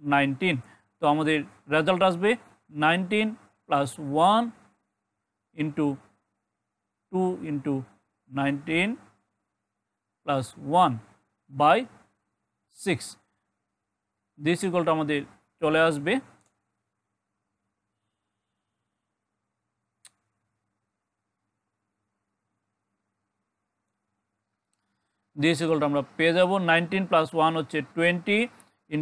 19। তো আমাদের রেজাল্ট আসবে 19 + 1 * 2 * 19 + 1/6 দিস = আমাদের চলে আসবে আমরা পেয়ে যাব 19 + 1 হচ্ছে 20 *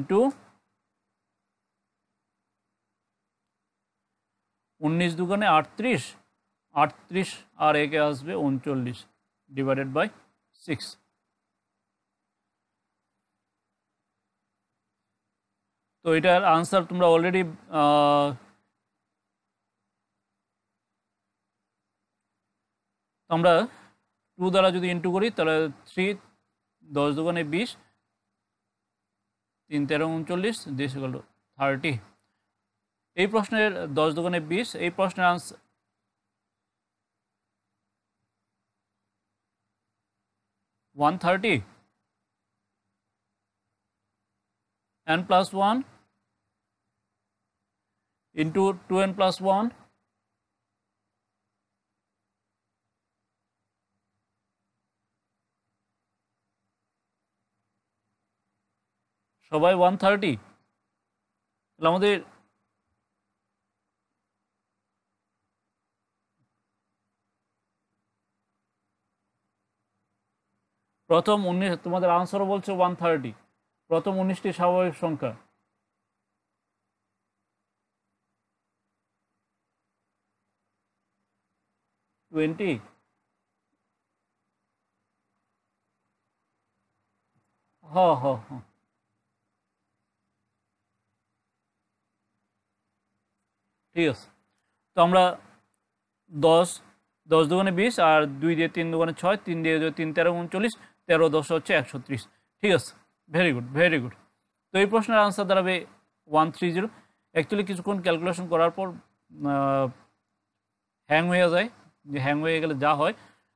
19 দুগুণে 38, 38 আর একে আসবে 39 /6। তো এটার আনসার তোমরা অলরেডি আমরা 2 দ্বারা যদি ইন্টু করি, তাহলে 3, 10 দুগুণে 20, 3 13 39 দিস = 30। এই প্রশ্নের 10 দুগুণে 20, এই প্রশ্নের answer 130। n plus 1 into 2n plus 1 সবাই 130। তাহলে আমাদের প্রথম 19, তোমাদের আনসারও বলছে 130, প্রথম 19টি স্বাভাবিক সংখ্যা। টোয়েন্টি, হ হ হ, ঠিক আছে। তো আমরা 10, 10 দুগুণে 20, আর 2 দিয়ে 3 দুগুণে 6, 3 দিয়ে 3 13 39, 13 10 হচ্ছে 130। ঠিক আছে, ভেরি গুড ভেরি গুড। তো এই প্রশ্নের আনসার দাঁড়াবে 130। অ্যাকচুয়ালি কিছুক্ষণ ক্যালকুলেশন করার পর হ্যাং হয়ে যায়, যে হ্যাং হয়ে গেলে যা হয়,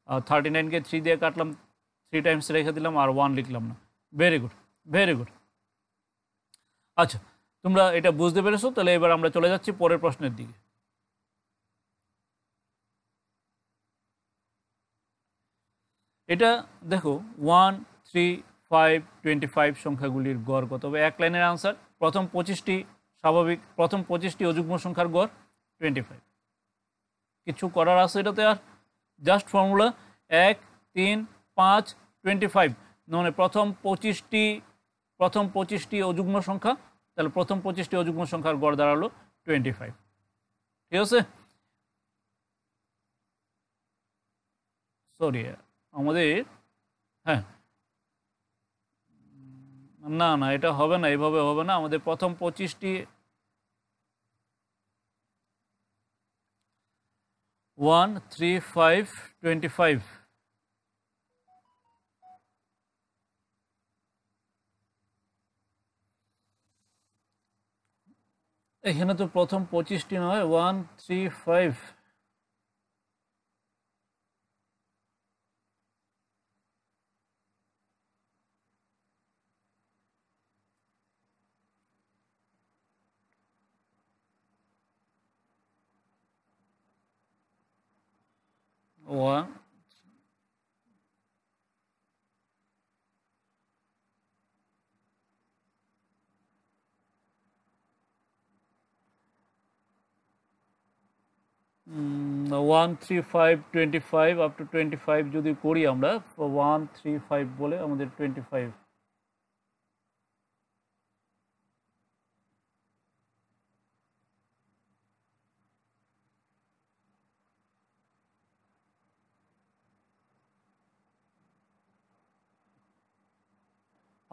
39কে 3 দিয়ে কাটলাম, 3 টাইমস রেখে দিলাম, আর 1 লিখলাম না। Very good very good. আচ্ছা, তোমরা এটা বুঝতে পেরেছো? তাহলে এবার আমরা চলে যাচ্ছি পরের প্রশ্নের দিকে। এটা দেখো 1 3 5 25 সংখ্যাগুলির গড় কত হবে? এক লাইনের আনসার। প্রথম 25টি স্বাভাবিক, প্রথম 25টি অযুগ্ম সংখ্যার গড় 25। কিছু করার আছে এটাতে? আর জাস্ট ফর্মুলা 1 3 5 25, মানে প্রথম 25টি অযুগ্ম সংখ্যা, তাহলে প্রথম 25টি অযুগ্ম সংখ্যার গড় দাঁড়ালো 25। ঠিক আছে, সরি আমাদের, হ্যাঁ না না এটা হবে না, এভাবে হবে না। আমাদের প্রথম 25টি 1 3 5 25, এখানে তো প্রথম 25টি নয়, 1 3 5, one, one three five 25 up to 25 যদি করি আমরা, 1 3 5 বলে আমাদের 25।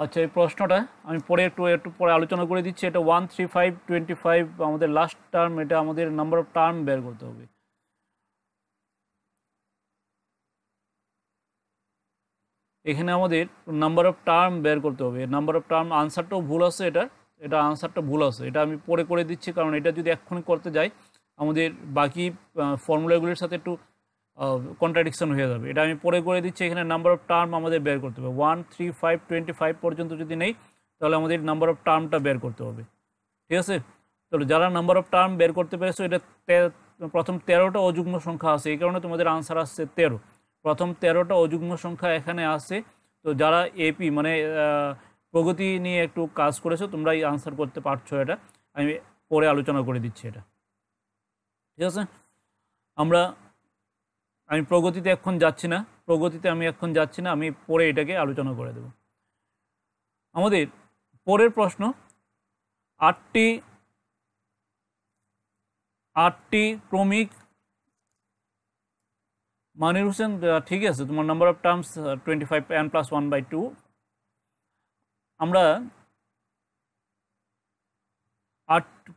আচ্ছা, এই প্রশ্নটা আমি পরে একটু পরে আলোচনা করে দিচ্ছি। এটা 1 3 5 25 আমাদের লাস্ট টার্ম, এটা আমাদের নাম্বার অফ টার্ম বের করতে হবে। এখানে আমাদের নাম্বার অফ টার্ম বের করতে হবে। নাম্বার অফ টার্ম আনসারটাও ভুল আছে, এটা আনসারটা ভুল আছে, এটা আমি পরে করে দিচ্ছি, কারণ এটা যদি এক্ষুনি করতে যাই আমাদের বাকি ফর্মুলাগুলির সাথে একটু কন্ট্রাডিকশন হয়ে যাবে। এটা আমি পরে করে দিচ্ছি। এখানে নাম্বার অফ টার্ম আমাদের বের করতে হবে। 1 3 5 25 পর্যন্ত যদি নেই, তাহলে আমাদের নাম্বার অফ টার্মটা বের করতে হবে। ঠিক আছে, তাহলে যারা নাম্বার অফ টার্ম বের করতে পেরেছো, এটা প্রথম 13টা অযুগ্ম সংখ্যা আছে, এই কারণে তোমাদের আনসার আসছে 13। প্রথম 13টা অযুগ্ম সংখ্যা এখানে আছে। তো যারা এপি মানে প্রগতি নিয়ে একটু কাজ করেছো, তোমরাই আনসার করতে পারছো। এটা আমি পরে আলোচনা করে দিচ্ছি এটা। ঠিক আছে, আমি প্রগতিতে এখন যাচ্ছি না, আমি পরে এটাকে আলোচনা করে দেব। আমাদের পরের প্রশ্ন, আটটি ক্রমিক, মানির হোসেন ঠিক আছে, তোমার নাম্বার অফ টার্মস 25 n + 1/2। আমরা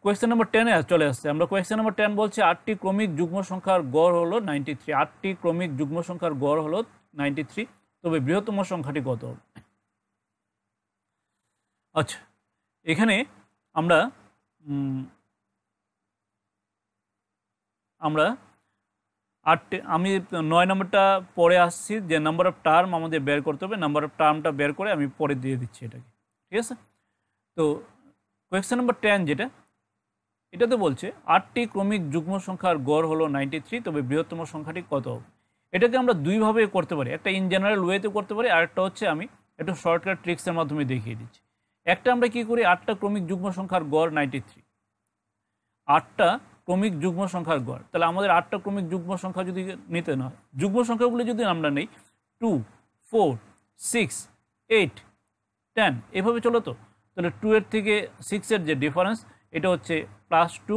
কোয়েশ্চেন নাম্বার 10-এ চলে আসছে। আমরা কোয়েশ্চেন নাম্বার 10 বলছি 8টি ক্রমিক যুগ্ম সংখ্যার গড় হলো 93। 8টি ক্রমিক যুগ্ম সংখ্যার গড় হলো 93, তবে বৃহত্তম সংখ্যাটি কত হবে? আচ্ছা, এখানে আমরা আমরা 8, আমি 9 নম্বরটা পরে আসছি, যে নাম্বার অফ টার্ম আমাদের বের করতে হবে। নাম্বার অফ টার্মটা বের করে আমি পরে দিয়ে দিচ্ছি এটাকে। ঠিক আছে, তো কোয়েশ্চেন নাম্বার 10 যেটা, এটাতে বলছে 8টি ক্রমিক যুগ্ম সংখ্যার গড় হলো 93, তবে বৃহত্তম সংখ্যাটি কত হবে? এটাকে আমরা দুইভাবে করতে পারি, একটা ইন জেনারেল ওয়েতে করতে পারি, আর একটা হচ্ছে আমি একটু শর্টকাট ট্রিক্সের মাধ্যমে দেখিয়ে দিচ্ছি। একটা আমরা কি করি, 8টা ক্রমিক যুগ্ম সংখ্যার গড় 93, 8টা ক্রমিক যুগ্ম সংখ্যার গড়, তাহলে আমাদের 8টা ক্রমিক যুগ্ম সংখ্যা যদি নিতে না হয়, যুগ্ম সংখ্যাগুলো যদি আমরা নেই 2, 4, 6, 8, 10 এভাবে চলো, তো তাহলে 2 এর থেকে 6 এর যে ডিফারেন্স এটা হচ্ছে +2,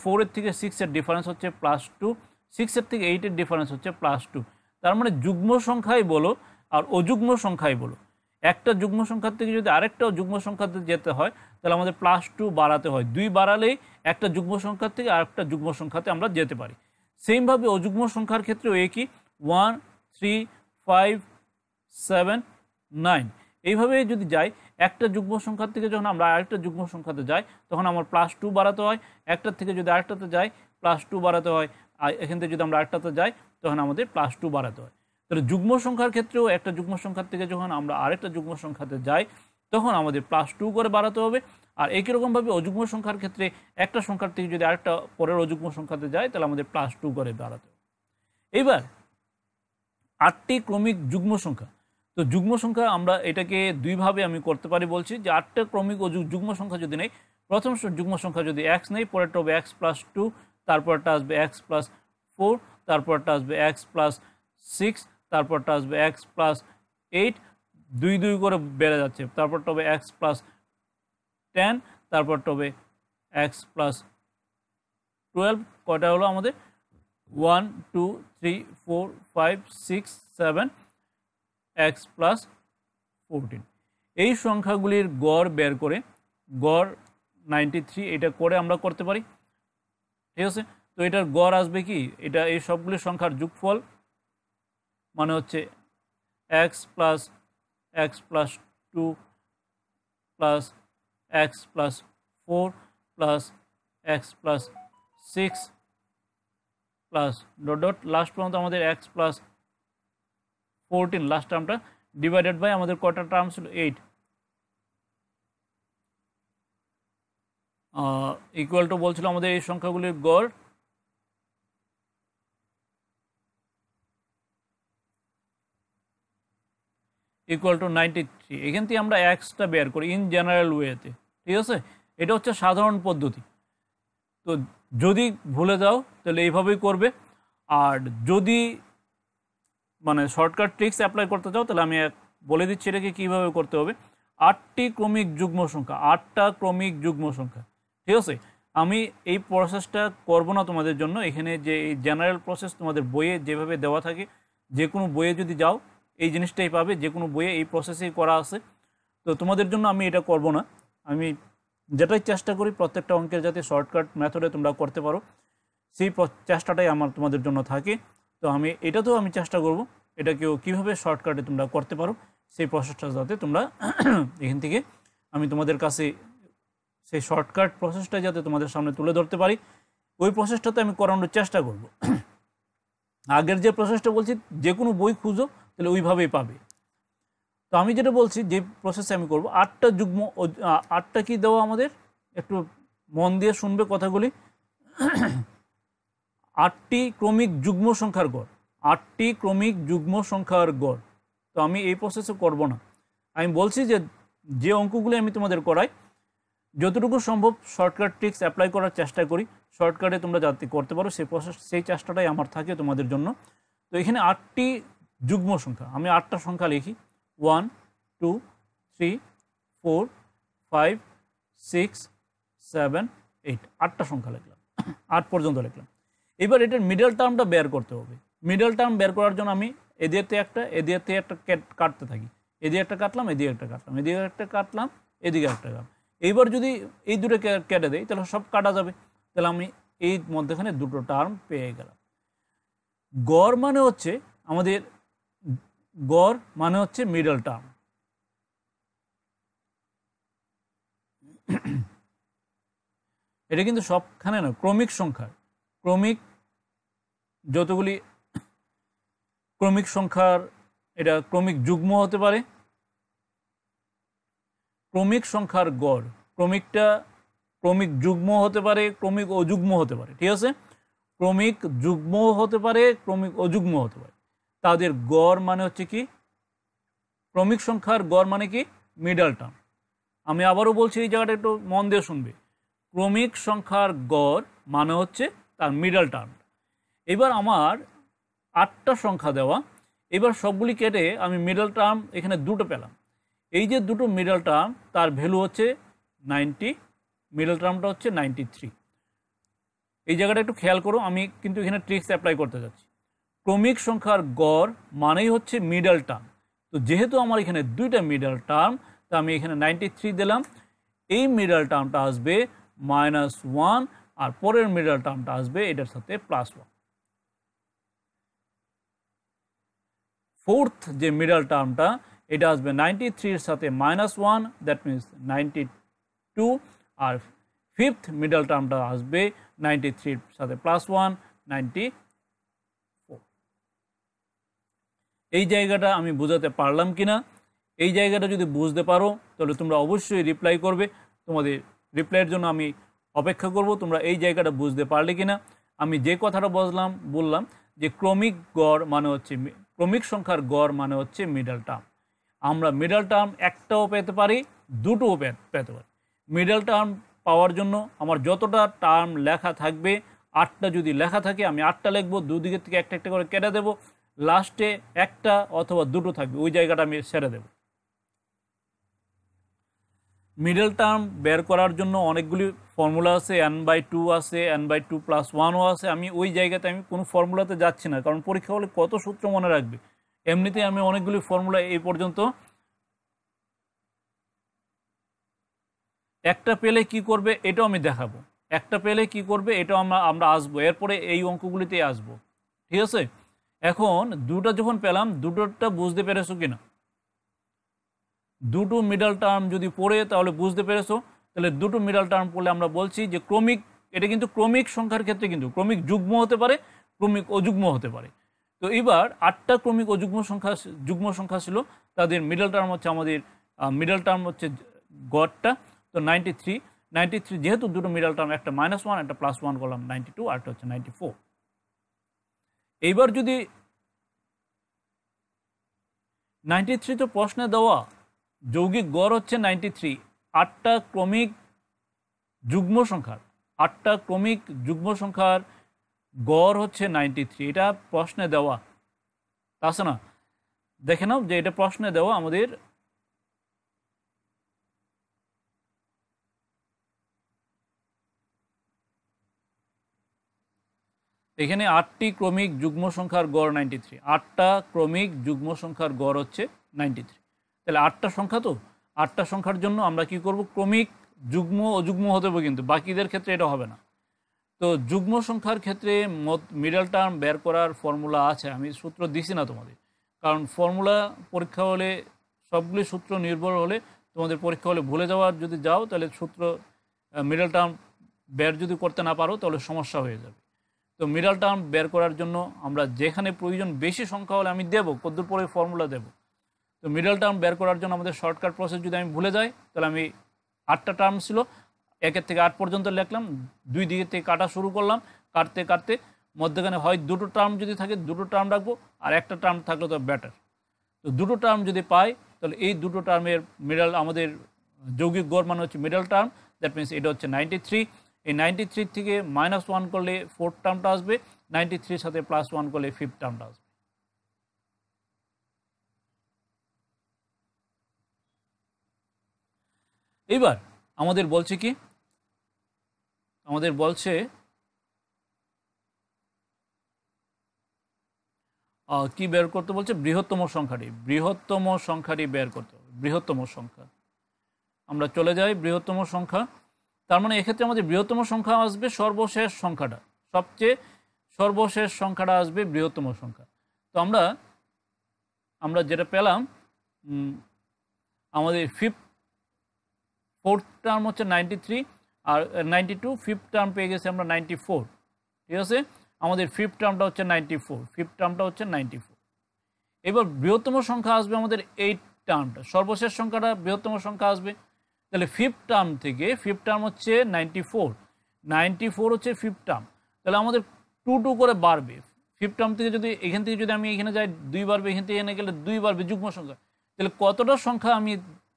4 এর থেকে 6 এর ডিফারেন্স হচ্ছে +2, 6 এর থেকে 8 এর ডিফারেন্স হচ্ছে +2। তার মানে যুগ্ম সংখ্যাই বলো আর অযুগ্ম সংখ্যাই বলো, একটা যুগ্ম সংখ্যার থেকে যদি আরেকটা যুগ্ম সংখ্যাতে যেতে হয় তাহলে আমাদের +2 বাড়াতে হয়, 2 বাড়ালেই একটা যুগ্ম সংখ্যার থেকে আরেকটা যুগ্ম সংখ্যাতে আমরা যেতে পারি। সেমভাবে অযুগ্ম সংখ্যার ক্ষেত্রেও একই, 1, 3, 5, 7, 9 এইভাবে যদি যাই, একটা যুগ্ম সংখ্যার থেকে যখন আমরা আরেকটা যুগ্ম সংখ্যাতে যাই তখন আমার +2 বাড়াতে হয়, একটার থেকে যদি আরেকটাতে যাই +2 বাড়াতে হয়, আর এখান থেকে যদি আমরা আরেকটাতে যাই তখন আমাদের +2 বাড়াতে হয়। তাহলে যুগ্ম সংখ্যার ক্ষেত্রেও একটা যুগ্ম সংখ্যার থেকে যখন আমরা আরেকটা যুগ্ম সংখ্যাতে যাই তখন আমাদের +2 করে বাড়াতে হবে। আর একই রকমভাবে অযুগ্ম সংখ্যার ক্ষেত্রে একটা সংখ্যার থেকে যদি আরেকটা পরের অযুগ্ম সংখ্যাতে যায় তাহলে আমাদের +2 করে বাড়াতে হবে। এবার 8টি ক্রমিক যুগ্ম সংখ্যা, তো যুগ্ম সংখ্যা আমরা এটাকে দুইভাবে আমি করতে পারি, বলছি যে 8টা ক্রমিক ও যুগ্ম সংখ্যা যদি নেই, প্রথম যুগ্ম সংখ্যা যদি x নেই, পরেরটা হবে x+2, তারপরটা আসবে x+4, তারপরটা আসবে x+6, তারপরটা আসবে x+8, 2 2 করে বেড়ে যাচ্ছে, তারপরটা হবে x+10, তারপরটা হবে x+12, কয়টা হলো আমাদের 1 2 3 4 5 6 7 x+14। এই সংখ্যাগুলির গড় বের করে, গড় 93 এটা করে আমরা করতে পারি, ঠিক আছে। তো এটার গড় আসবে কি, এটা এই সবগুলি সংখ্যার যোগফল, মানে হচ্ছে x+2 plus x+4 plus x+6 plus dot dot last পর্যন্ত আমাদের x+14 লাস্ট টার্মটা ডিভাইডেড বাই আমাদের কটা টার্ম ছিল 8, ইকুয়াল টু বলছিল আমাদের এই সংখ্যাগুলির গড় ইকুয়াল টু 93। এখান থেকে আমরা এক্সটা বের করি ইন জেনারেল ওয়েতে, ঠিক আছে। এটা হচ্ছে সাধারণ পদ্ধতি। তো যদি ভুলে যাও তাহলে এইভাবেই করবে, আর যদি মানে শর্টকাট ট্রিক্স অ্যাপ্লাই করতে চাও তাহলে আমি বলে দিচ্ছি এটাকে কীভাবে করতে হবে। 8টি ক্রমিক যুগ্ম সংখ্যা, 8টা ক্রমিক যুগ্ম সংখ্যা, ঠিক আছে। আমি এই প্রসেসটা করব না তোমাদের জন্য, এখানে যে এই জেনারেল প্রসেস তোমাদের বইয়ে যেভাবে দেওয়া থাকে, যে কোনো বইয়ে যদি যাও এই জিনিসটাই পাবে, যে কোনো বইয়ে এই প্রসেসেই করা আছে। তো তোমাদের জন্য আমি এটা করব না, আমি যেটাই চেষ্টা করি প্রত্যেকটা অঙ্কের যাতে শর্টকাট মেথডে তোমরা করতে পারো, সেই চেষ্টাটাই আমার তোমাদের জন্য থাকে। তো আমি এটাতেও আমি চেষ্টা করব এটাকেও কীভাবে শর্টকাটে তোমরা করতে পারো সেই প্রসেসটা যাতে তোমরা এখান থেকে আমি তোমাদের কাছে সেই শর্টকাট প্রসেসটা যাতে তোমাদের সামনে তুলে ধরতে পারি, ওই প্রসেসটাতে আমি করানোর চেষ্টা করব। আগের যে প্রসেসটা বলছি, যে কোনো বই খুঁজো তাহলে ওইভাবেই পাবে। তো আমি যেটা বলছি যে প্রসেসে আমি করব, 8টা যুগ্ম, 8টা কি দেওয়া আমাদের, একটু মন দিয়ে শুনবে কথাগুলি। 8টি ক্রমিক যুগ্ম সংখ্যার গড়, 8টি ক্রমিক যুগ্ম সংখ্যার গড়। তো আমি এই প্রসেসে করব না, আমি বলছি যে অঙ্কগুলি আমি তোমাদের করাই যতটুকু সম্ভব শর্টকাট ট্রিক্স অ্যাপ্লাই করার চেষ্টা করি, শর্টকাটে তোমরা যাতে করতে পারো সেই প্রসেস, সেই চেষ্টাটাই আমার থাকে তোমাদের জন্য। তো এখানে 8টি যুগ্ম সংখ্যা, আমি 8টা সংখ্যা লিখি, 1 2 3 4 5 6 7 8, 8টা সংখ্যা লিখলাম, 8 পর্যন্ত লিখলাম। এবার এটার মিডল টার্মটা বের করতে হবে। মিডল টার্ম বের করার জন্য আমি এদিকে একটা কাটতে থাকি, এদিকে একটা কাটলাম, এদিকে একটা কাটলাম, এদিকে একটা কাটলাম, এদিকে একটা কাটলাম। এইবার যদি এই দুটো কেটে দেয় তাহলে সব কাটা যাবে, তাহলে আমি এই মধ্যখানে দুটো টার্ম পেয়ে গেলাম। গড় মানে হচ্ছে আমাদের, গড় মানে হচ্ছে মিডল টার্ম। এটা কিন্তু সবখানে না, ক্রমিক সংখ্যা, ক্রমিক যতগুলি ক্রমিক সংখ্যার এটা ক্রমিক যুগ্ম হতে পারে, ক্রমিক সংখ্যার গড়, ক্রমিক যুগ্ম হতে পারে, ক্রমিক অযুগ্ম হতে পারে, ঠিক আছে? ক্রমিক যুগ্ম হতে পারে, ক্রমিক অযুগ্ম হতে পারে। তাদের গড় মানে হচ্ছে কি, ক্রমিক সংখ্যার গড় মানে কি, মিডল টার্ম। আমি আবারও বলছি, এই জায়গাটা একটু মন দিয়ে শুনবে। ক্রমিক সংখ্যার গড় মানে হচ্ছে তার মিডল টার্ম। এবার আমার 8টা সংখ্যা দেওয়া, এবার সবগুলি কেটে আমি মিডল টার্ম এখানে দুটো পেলাম। এই যে দুটো মিডল টার্ম, তার ভ্যালু হচ্ছে 90, মিডল টার্মটা হচ্ছে 93। এই জায়গাটা একটু খেয়াল করো, আমি কিন্তু এখানে ট্রিক্স অ্যাপ্লাই করতে যাচ্ছি। ক্রমিক সংখ্যার গড় মানেই হচ্ছে মিডল টার্ম। তো যেহেতু আমার এখানে দুইটা মিডল টার্ম, তা আমি এখানে 93 দিলাম। এই মিডল টার্মটা আসবে -1, আর পরের মিডল টার্মটা আসবে এটার সাথে +1। ফোর্থ যে মিডল টার্মটা, এটা আসবে 93-এর সাথে -1, দ্যাট মিনস 92। আর ফিফথ মিডল টার্মটা আসবে 93-এর সাথে +1, 94। এই জায়গাটা আমি বোঝাতে পারলাম কিনা? এই জায়গাটা যদি বুঝতে পারো তাহলে তোমরা অবশ্যই রিপ্লাই করবে। তোমাদের রিপ্লাইয়ের জন্য আমি অপেক্ষা করব, তোমরা এই জায়গাটা বুঝতে পারলে কিনা। আমি যে কথাটা বললাম যে ক্রমিক গড় মানে হচ্ছে, ক্রমিক সংখ্যার গড় মানে হচ্ছে মিডল টার্ম। আমরা মিডল টার্ম একটাও পেতে পারি, দুটোও পেতে পারি। মিডল টার্ম পাওয়ার জন্য আমার যতটা টার্ম লেখা থাকবে, 8টা যদি লেখা থাকে আমি 8টা লিখবো, দুদিকের থেকে একটা একটা করে কেটে দেবো, লাস্টে একটা অথবা দুটো থাকবে, ওই জায়গাটা আমি ছেড়ে দেব। মিডল টার্ম বের করার জন্য অনেকগুলি ফর্মুলা আছে, n/2 আছে, n/2+1ও আছে। আমি ওই জায়গাতে আমি কোনো ফর্মুলাতে যাচ্ছি না, কারণ পরীক্ষা হলে কত সূত্র মনে রাখবে। এমনিতে আমি অনেকগুলি ফর্মুলা এই পর্যন্ত, একটা পেলে কি করবে এটাও আমি দেখাবো, একটা পেলে কি করবে এটাও আমরা আসবো, এরপরে এই অঙ্কগুলিতে আসবো, ঠিক আছে? এখন দুটো যখন পেলাম, দুটোটা বুঝতে পেরেছো কিনা? দুটো মিডল টার্ম যদি পড়ে তাহলে বুঝতে পেরেছো। তাহলে দুটো মিডল টার্ম পড়লে আমরা বলছি যে ক্রমিক, এটা কিন্তু ক্রমিক সংখ্যার ক্ষেত্রে কিন্তু ক্রমিক যুগ্ম হতে পারে, ক্রমিক অযুগ্ম হতে পারে। তো এবার 8টা ক্রমিক ও যুগ্ম সংখ্যা ছিল, তাদের মিডল টার্ম হচ্ছে আমাদের মিডল টার্ম হচ্ছে গড়টা। তো 93 যেহেতু দুটো মিডল টার্ম, একটা -1 একটা +1 করলাম 92, আর একটা হচ্ছে 94। এইবার যদি 93 তো প্রশ্নে দেওয়া, যৌগিক গড় হচ্ছে 93, 8টা ক্রমিক যুগ্ম সংখ্যার গড় হচ্ছে 93, এটা প্রশ্নে দেওয়া, তা আছে না? দেখে নাও যে এটা প্রশ্নে দেওয়া আমাদের। এখানে 8টি ক্রমিক যুগ্ম সংখ্যার গড় 93, 8টা ক্রমিক যুগ্ম সংখ্যার গড় হচ্ছে 93। তাহলে 8টা সংখ্যা, তো 8টা সংখ্যার জন্য আমরা কি করব, ক্রমিক যুগ্ম অযুগ্ম হতে হবে, কিন্তু বাকিদের ক্ষেত্রে এটা হবে না। তো যুগ্ম সংখ্যার ক্ষেত্রে মিডল টার্ম বের করার ফর্মুলা আছে, আমি সূত্র দিছি না তোমাদের, কারণ ফর্মুলা পরীক্ষা হলে সবগুলি সূত্র নির্ভর হলে তোমাদের পরীক্ষা হলে ভুলে যদি যাও তাহলে সূত্র মিডল টার্ম বের যদি করতে না পারো তাহলে সমস্যা হয়ে যাবে। তো মিডল টার্ম বের করার জন্য আমরা যেখানে প্রয়োজন বেশি সংখ্যা হলে আমি দেবো, কদ্দূর পরে ফর্মুলা দেবো। তো মিডল টার্ম বের করার জন্য আমাদের শর্টকাট প্রসেস যদি আমি ভুলে যাই, তাহলে আমি 8টা টার্ম ছিল, 1 থেকে 8 পর্যন্ত লিখলাম, 2 দিকের থেকে কাটা শুরু করলাম, কাটতে মধ্যখানে হয় দুটো টার্ম যদি থাকে দুটো টার্ম রাখবো, আর একটা টার্ম থাকলে তো বেটার। তো দুটো টার্ম যদি পাই তাহলে এই দুটো টার্মের মিডল, আমাদের যৌগিক গড় মানে হচ্ছে মিডল টার্ম, দ্যাট মিনস এটা হচ্ছে 93। এই 93 থেকে -1 করলে 4th টার্মটা আসবে, 93-র সাথে +1 করলে 5th টার্মটা আসবে। এবার আমাদের বলছে কি, আমাদের বলছে কি বের করতে বলছে, বৃহত্তম সংখ্যাটি বের করতে হবে। বৃহত্তম সংখ্যা, আমরা চলে যাই বৃহত্তম সংখ্যা। তার মানে এক্ষেত্রে আমাদের বৃহত্তম সংখ্যা আসবে সর্বশেষ সংখ্যাটা, সর্বশেষ সংখ্যাটা আসবে বৃহত্তম সংখ্যা। তো আমরা যেটা পেলাম, আমাদের ফোর্থ টার্ম হচ্ছে 93 আর 92, ফিফথ টার্ম পেয়ে গেছি আমরা 94, ঠিক আছে? আমাদের ফিফথ টার্মটা হচ্ছে 94। এবার বৃহত্তম সংখ্যা আসবে আমাদের 8 টার্মটা, সর্বশেষ সংখ্যাটা বৃহত্তম সংখ্যা আসবে। তাহলে ফিফথ টার্ম থেকে, ফিফথ টার্ম হচ্ছে 94 হচ্ছে ফিফথ টার্ম, তাহলে আমাদের 2 করে বাড়বে। ফিফথ টার্ম থেকে যদি এখান থেকে যদি আমি এখানে যাই 2 বাড়বে, এখান থেকে এখানে গেলে 2 বাড়বে যুগ্ম সংখ্যা। তাহলে কতটা সংখ্যা আমি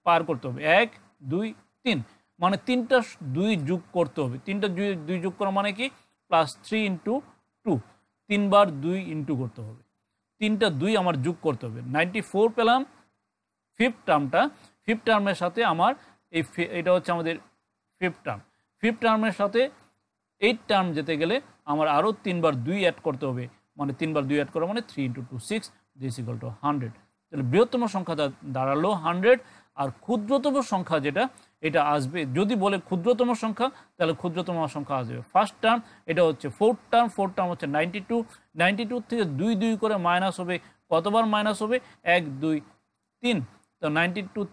পার করতে হবে? 1 2 3, মানে 3টা 2 যোগ করতে হবে। 3টা 2 যোগ করা মানে কি +3 × 2, 3 বার 2 ইন্টু করতে হবে, 3টা 2 আমার যোগ করতে হবে। 94 পেলাম ফিফথ টার্মটা, ফিফথ টার্মের সাথে আমার এটা হচ্ছে আমাদের ফিফথ টার্ম। ফিফথ টার্মের সাথে 8 টার্ম যেতে গেলে আমার আরও 3 বার 2 অ্যাড করতে হবে, মানে 3 বার 2 অ্যাড করা মানে 3 × 2 6, দিস ইকুয়াল টু 100। তাহলে বৃহত্তম সংখ্যা দাঁড়ালো 100। আর ক্ষুদ্রতম সংখ্যা যেটা, এটা আসবে যদি বলে ক্ষুদ্রতম সংখ্যা, তাহলে ক্ষুদ্রতম সংখ্যা আসবে ফার্স্ট টার্ম, এটা হচ্ছে ফোর্থ টার্ম। ফোর্থ টার্ম হচ্ছে 92। 92 থেকে 2 2 করে মাইনাস হবে, কতবার মাইনাস হবে? 1 2 3। তো 92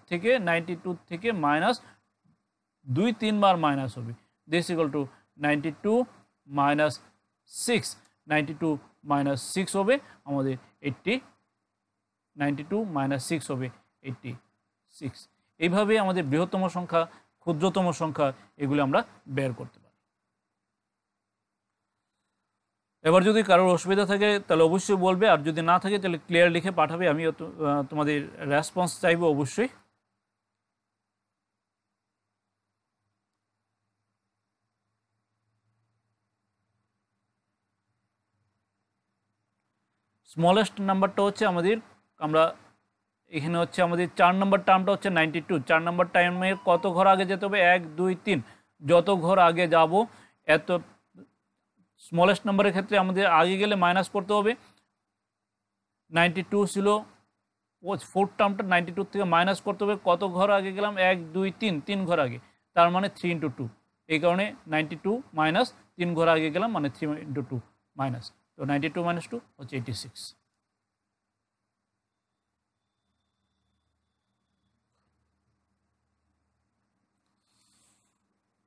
থেকে মাইনাস 2 3 বার মাইনাস হবে, this equal two 92 minus 6। 92 minus 6 হবে আমাদের 80, 92 মাইনাস 6 হবে 86। এইভাবে আমাদের বৃহত্তম সংখ্যা, ক্ষুদ্রতম সংখ্যা, এগুলো আমরা বের করতে পারি। এবার যদি কারোর অসুবিধা থাকে তাহলে অবশ্যই বলবে, আর যদি না থাকে তাহলে ক্লিয়ার লিখে পাঠাবে, আমি তোমাদের রেসপন্স চাইবো অবশ্যই। স্মলেস্ট নাম্বারটা হচ্ছে আমাদের, আমরা এখানে হচ্ছে আমাদের 4 নম্বর টার্মটা হচ্ছে 92। 4 নম্বর টার্মের কত ঘর আগে যেতে হবে? 1 2 3, যত ঘর আগে যাব এত। স্মলেস্ট নাম্বারের ক্ষেত্রে আমাদের আগে গেলে মাইনাস করতে হবে। 92 ছিল ফোর্থ টার্মটা, 92 থেকে মাইনাস করতে হবে, কত ঘর আগে গেলাম? 1 2 3, 3 ঘর আগে, তার মানে 3 × 2। এই কারণে 92 মাইনাস 3 ঘর আগে গেলাম, মানে 3 × 2 মাইনাস। তো 92 - 2 হচ্ছে 86।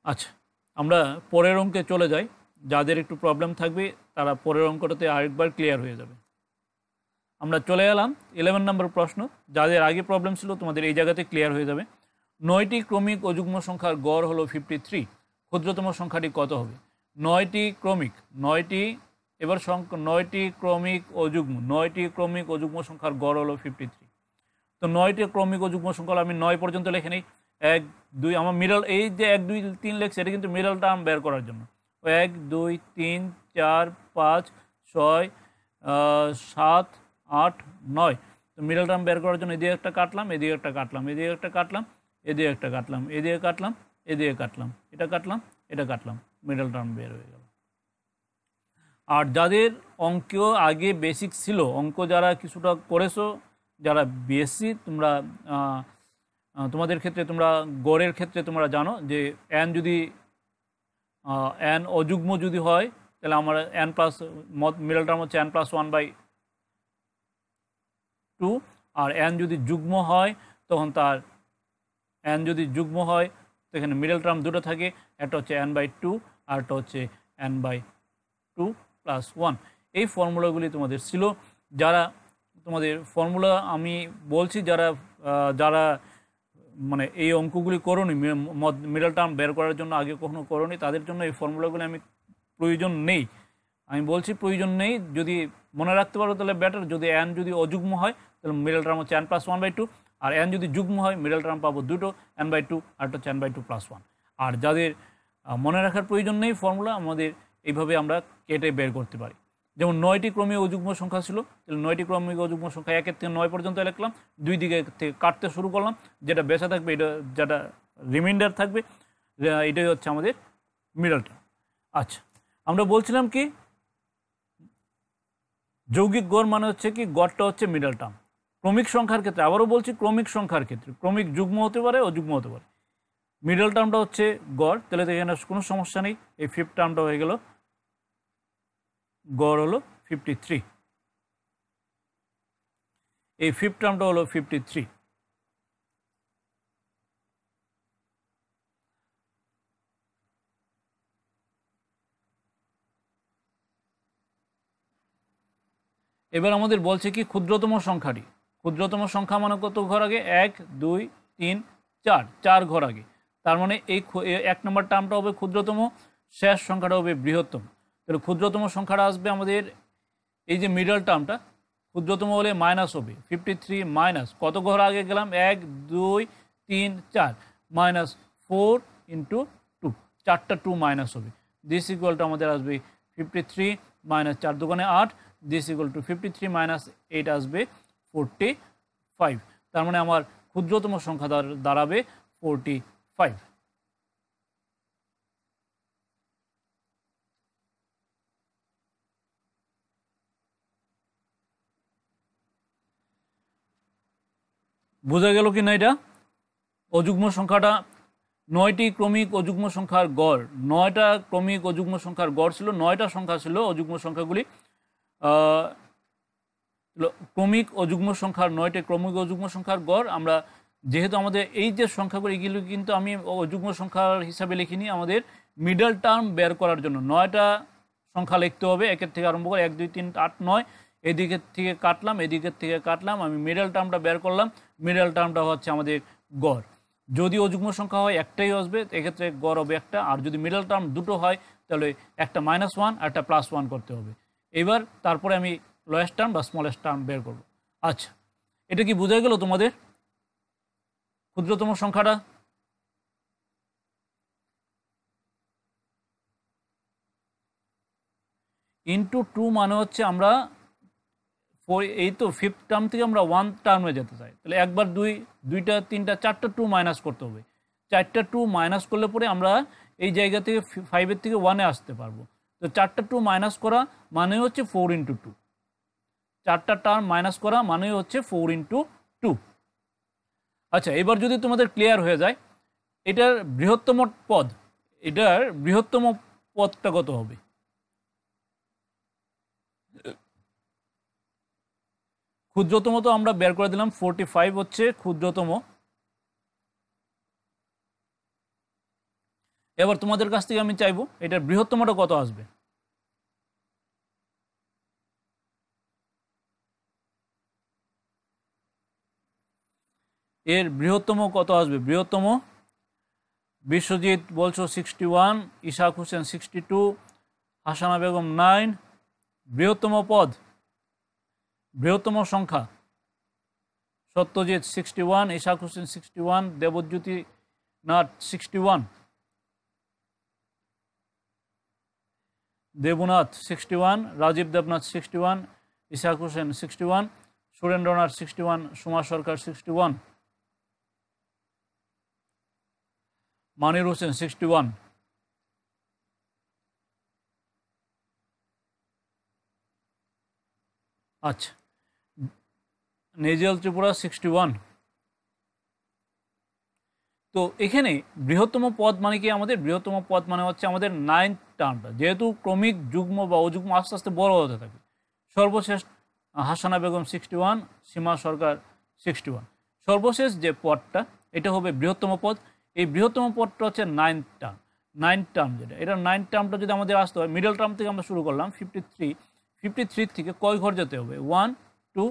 আচ্ছা, আমরা পরের অঙ্কে চলে যাই। যাদের একটু প্রবলেম থাকবে তারা পরের অঙ্কটাতে আরেকবার ক্লিয়ার হয়ে যাবে। আমরা চলে এলাম 11 নম্বর প্রশ্ন। যাদের আগে প্রবলেম ছিল তোমাদের এই জায়গাতে ক্লিয়ার হয়ে যাবে। 9টি ক্রমিক ও যুগ্ম সংখ্যার গড় হলো 53, ক্ষুদ্রতম সংখ্যাটি কত হবে? 9টি ক্রমিক, 9টি, এবার 9টি ক্রমিক ও যুগ্ম, 9টি ক্রমিক ও যুগ্ম সংখ্যার গড় হলো 53। তো 9টি ক্রমিক ও যুগ্ম সংখ্যা আমি 9 পর্যন্ত লিখে নিই। 1 2, আমার মিডল, এই যে 1 2 3 লেখছে এটা কিন্তু মিডল টার্ম বের করার জন্য। 1 2 3 4 5 6 7 8 9। তো মিডল টার্ম বের করার জন্য এদিকে একটা কাটলাম, এদিকে একটা কাটলাম, এদিকে একটা কাটলাম, এদিকে একটা কাটলাম, এদিকে কাটলাম, এদিকে কাটলাম, এটা কাটলাম, এটা কাটলাম, মিডল টার্ম বের হয়ে গেল। আর যাদের অঙ্ক আগে বেসিক ছিল, অঙ্ক যারা কিছুটা করেছো, যারা বিএসসি, তোমরা তোমাদের ক্ষেত্রে, তোমরা গড়ের ক্ষেত্রে তোমরা জানো যে n যদি n অযুগ্ম যদি হয় তাহলে আমরা n প্লাস, মিডল টার্ম হচ্ছে n + 1/2, আর n যদি যুগ্ম হয় তখন তার, n যদি যুগ্ম হয় তো এখানে মিডল টার্ম দুটো থাকে, একটা হচ্ছে n/2 আর একটা হচ্ছে n/2 + 1। এই ফর্মুলাগুলি তোমাদের ছিল। যারা তোমাদের ফর্মুলা আমি বলছি, যারা যারা মানে এই অঙ্কগুলি করোনি, মিডল টার্ম বের করার জন্য আগে কখনো করোনি, তাদের জন্য এই ফর্মুলাগুলি আমি প্রয়োজন নেই, আমি বলছি প্রয়োজন নেই। যদি মনে রাখতে পারো তাহলে বেটার। যদি n যদি অযুগ্ম হয় তাহলে মিডল টার্ম হচ্ছে n + 1/2, আর n যদি যুগ্ম হয় মিডল টার্ম পাবো দুটো, n/2 আর একটা হচ্ছে n/2 + 1। আর যাদের মনে রাখার প্রয়োজন নেই ফর্মুলা, আমাদের এইভাবে আমরা কেটে বের করতে পারি। যেমন 9টি ক্রমিক ও যুগ্ম সংখ্যা ছিল, তাহলে 9টি ক্রমিক ও যুগ্ম সংখ্যা 1 থেকে 9 পর্যন্ত লিখলাম, দুই দিকে থেকে কাটতে শুরু করলাম, যেটা বেঁচে থাকবে, এটা যেটা রিমাইন্ডার থাকবে, এটাই হচ্ছে আমাদের মিডল টার্ম। আচ্ছা, আমরা বলছিলাম কি যৌগিক গড় মানে হচ্ছে কি, গড়টা হচ্ছে মিডল টার্ম। ক্রমিক সংখ্যার ক্ষেত্রে, আবারও বলছি, ক্রমিক সংখ্যার ক্ষেত্রে ক্রমিক যুগ্ম হতে পারে, অযুগ্ম হতে পারে, মিডল টার্মটা হচ্ছে গড়। তাহলে তো এখানে কোনো সমস্যা নেই, এই ফিফথ টার্মটা হয়ে গেল, গড় হলো 53, এই ফিফথ টার্মটা হলো 53। এবার আমাদের বলছে কি ক্ষুদ্রতম সংখ্যাটি, ক্ষুদ্রতম সংখ্যা মানে কত ঘর আগে? 1 2 3 4, 4 ঘর আগে। তার মানে এই 1 নম্বর টার্মটা হবে ক্ষুদ্রতম, শেষ সংখ্যাটা হবে বৃহত্তম। তাহলে ক্ষুদ্রতম সংখ্যাটা আসবে আমাদের এই যে মিডল টার্মটা, ক্ষুদ্রতম হলে মাইনাস হবে 53 মাইনাস কত ঘর আগে গেলাম, 1 2 3 4 মাইনাস 4 ইন্টু 2, 4টা 2 মাইনাস হবে। দিস ইকুয়াল টু আমাদের আসবে 53 মাইনাস 4 দোকানে 8, দিস ইকুয়াল টু 53 মাইনাস 8 আসবে 45। তার মানে আমার ক্ষুদ্রতম সংখ্যা দাঁড়াবে 45। বোঝা গেল কি না এটা? অযুগ্ম সংখ্যাটা 9টি ক্রমিক অযুগ্ম সংখ্যার গড়, 9টা ক্রমিক অযুগ্ম সংখ্যার গড় ছিল, 9টা সংখ্যা ছিল অযুগ্ম সংখ্যাগুলি। ক্রমিক অযুগ্ম সংখ্যার 9টি ক্রমিক অযুগ্ম সংখ্যার গড়। আমরা যেহেতু আমাদের এই যে সংখ্যাগুলি, এগুলো কিন্তু আমি অযুগ্ম সংখ্যার হিসাবে লিখিনি, আমাদের মিডল টার্ম বের করার জন্য 9টা সংখ্যা লিখতে হবে, 1 থেকে আরম্ভ করে 1 2 3 8 9, এদিকের থেকে কাটলাম, এদিকের থেকে কাটলাম, আমি মিডল টার্মটা বের করলাম। মিডল টার্মটা হচ্ছে আমাদের গড়। যদি অযুগ্ম সংখ্যা হয় একটাই আসবে, এক্ষেত্রে গড় হবে একটা। আর যদি মিডল টার্ম দুটো হয় তাহলে একটা -1 আর একটা +1 করতে হবে। এবার তারপরে আমি লোয়েস্ট টার্ম বা স্মলেস্ট টার্ম বের করব। আচ্ছা, এটা কি বোঝা গেল তোমাদের ক্ষুদ্রতম সংখ্যাটা? ইন্টু 2 মানে হচ্ছে আমরা এই তো 5th টার্ম থেকে আমরা 1 টার্মে যেতে চাই, তাহলে একবার 2, 2টা 3টা 4টা 2 মাইনাস করতে হবে। 4টা 2 মাইনাস করলে পরে আমরা এই জায়গা থেকে 5-এর থেকে 1-এ আসতে পারবো। তো 4টা 2 মাইনাস করা মানে হচ্ছে 4 ইন্টু 2, 4টা টার্ম মাইনাস করা মানে হচ্ছে 4 ইন্টু 2। আচ্ছা, এবার যদি তোমাদের ক্লিয়ার হয়ে যায় এটার বৃহত্তম পদ, এটার বৃহত্তম পদটা কত হবে? ক্ষুদ্রতম তো আমরা বের করে দিলাম, 45 হচ্ছে ক্ষুদ্রতম। এবার তোমাদের কাছ থেকে আমি চাইবো এটার বৃহত্তমটা কত আসবে। এর বৃহত্তম কত আসবে? বৃহত্তম বিশ্বজিৎ বলছো 61, ইশাক হোসেন 62, হাসানা বেগম 9। বৃহত্তম পদ, বৃহত্তম সংখ্যা সত্যজিৎ 61, ইশাক হোসেন 61, দেবজ্যোতি নাথ 61, দেবনাথ 61, রাজীব দেবনাথ 61, ইশাক হোসেন 61, সুরেন্দ্রনাথ 61, সুমা সরকার 61, মানির হোসেন 61। আচ্ছা, নেজিয়াল ত্রিপুরা 61। তো এখানে বৃহত্তম পদ মানে কি? আমাদের বৃহত্তম পদ মানে হচ্ছে আমাদের 9th টার্মটা, যেহেতু ক্রমিক যুগ্ম বা অযুগ্ম আস্তে আস্তে বড় হতে থাকে। সর্বশেষ হাসানা বেগম 61, সীমা সরকার 61। সর্বশেষ যে পদটা এটা হবে বৃহত্তম পদ। এই বৃহত্তম পদটা হচ্ছে 9th টার্ম। 9th টার্ম যেটা, এটা 9th টার্মটা যদি আমাদের আসতে হয়, মিডল টার্ম থেকে আমরা শুরু করলাম 53, 53 থেকে কয় ঘর যেতে হবে? 1 2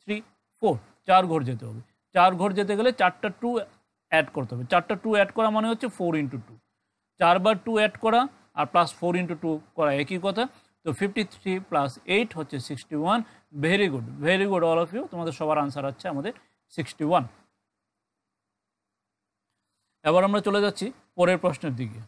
3 4, 4 ঘর যেতে হবে। 4 ঘর যেতে গেলে 4টা 2 অ্যাড করতে হবে। 4টা 2 অ্যাড করা মানে হচ্ছে 4 ইন্টু 2, 4বার 2 অ্যাড করা আর প্লাস 4 ইন্টু 2 করা একই কথা। তো 53 প্লাস 8 হচ্ছে 61। Very good, very good all of you, তোমাদের সবার আনসার হচ্ছে আমাদের 61। এবার আমরা চলে যাচ্ছি পরের প্রশ্নের দিকে।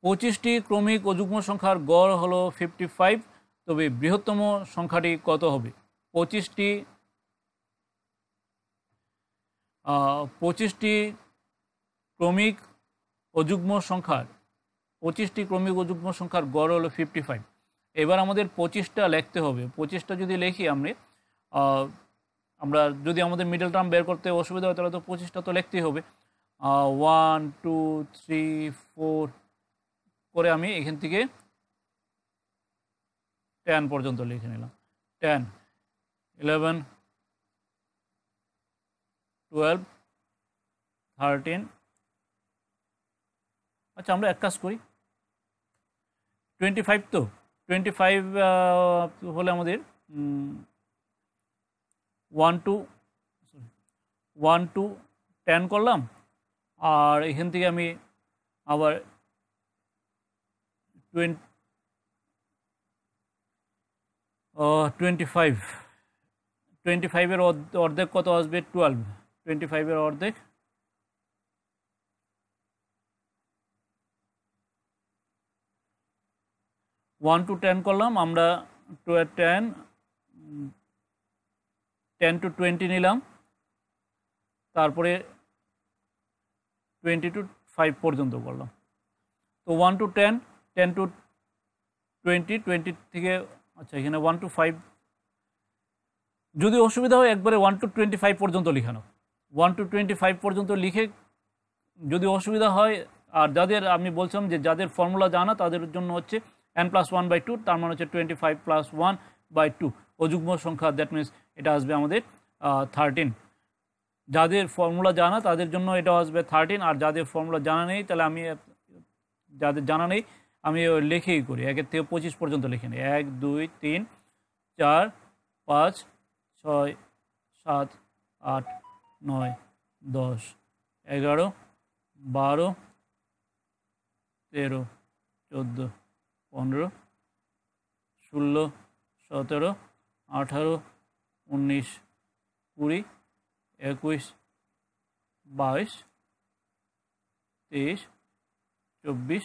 25টি ক্রমিক অযুগ্ম সংখ্যার গড় হলো 55, তবে বৃহত্তম সংখ্যাটি কত হবে? 25টি 25টি ক্রমিক অযুগ্ম সংখ্যার 25টি ক্রমিক অযুগ্ম সংখ্যার গড় হলো 55। এবার আমাদের 25টা লিখতে হবে। 25টা যদি লিখি আমরা যদি আমাদের মিডল টার্ম বের করতে অসুবিধা হয় তাহলে তো 25টা তো লিখতেই হবে। 1 2 3 4 করে আমি এখান থেকে 10 পর্যন্ত লিখে নিলাম। 10 11 12 13। আচ্ছা, আমরা এক কাজ করি, 25 তো 25 হলে আমাদের 1 2 1 to 10 করলাম, আর এখান থেকে আমি আবার 25 এর অর্ধেক কত আসবে? 12। 25-এর অর্ধেক 1 to 10 করলাম আমরা, 10 to 20 নিলাম, তারপরে 20 to 5 পর্যন্ত করলাম। তো 1 to 10, 10 to 20, 20 থেকে আচ্ছা এখানে 1 to 5, যদি অসুবিধা হয় একবারে 1 to 25 পর্যন্ত লিখানো, 1 to 25 পর্যন্ত লিখে যদি অসুবিধা হয়, আর যাদের আমি বলছিলাম যে যাদের ফর্মুলা জানা তাদের জন্য হচ্ছে n+1/2, তার মানে হচ্ছে 25 + 1/2 অযুগ্ম সংখ্যা, দ্যাট মিনস এটা আসবে আমাদের 13। যাদের ফর্মুলা জানা তাদের জন্য এটা আসবে 13, আর যাদের ফর্মুলা জানা নেই তাহলে যাদের জানা নেই আমি লিখেই করি, 1 থেকে 25 পর্যন্ত লিখে নিই। 1 2 3 4 5 6 7 8 9 10 11 12 13 14 15 16 17 18 19 20 21 22 23 24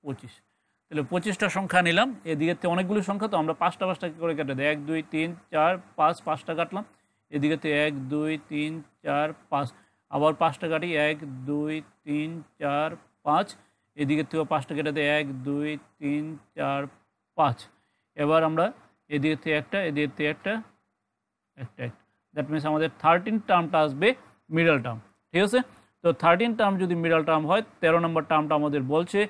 25। তাহলে 25টা সংখ্যা নিলাম, এদিকে অনেকগুলো সংখ্যা তো আমরা 5টা 5টা করে কেটে দিই। 1 2 3 4 5, 5টা কাটলাম। এদিকে 1 2 3 4 5, আবার 5টা কাটি, 1 2 3 4 5, এদিকে থেকে 5টা কেটে দিই, 1 2 3 4 5। এবার আমরা এদিকে থেকে একটা, এদিকে থেকে একটা, দ্যাট মিনস আমাদের 13 টার্মটা আসবে মিডল টার্ম। ঠিক আছে, তো 13 টার্ম যদি মিডল টার্ম হয়, 13 নম্বর টার্মটা আমাদের বলছে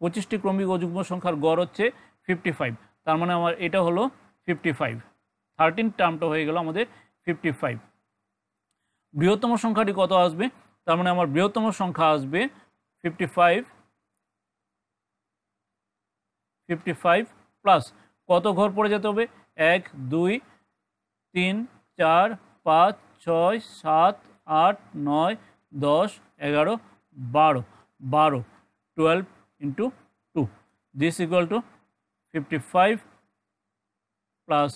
25টি ক্রমিক অযুগ্ম সংখ্যার গড় হচ্ছে 55, তার মানে আমার এটা হলো 55। 13 টার্মটা হয়ে গেল আমাদের 55। বৃহত্তম সংখ্যাটি কত আসবে? তার মানে আমার বৃহত্তম সংখ্যা আসবে 55 প্লাস কত ঘর পড়ে যেতে হবে? 1 2 3 4 5 6 7 8 9 10 11 12, 12 into 2, this equal to 55 plus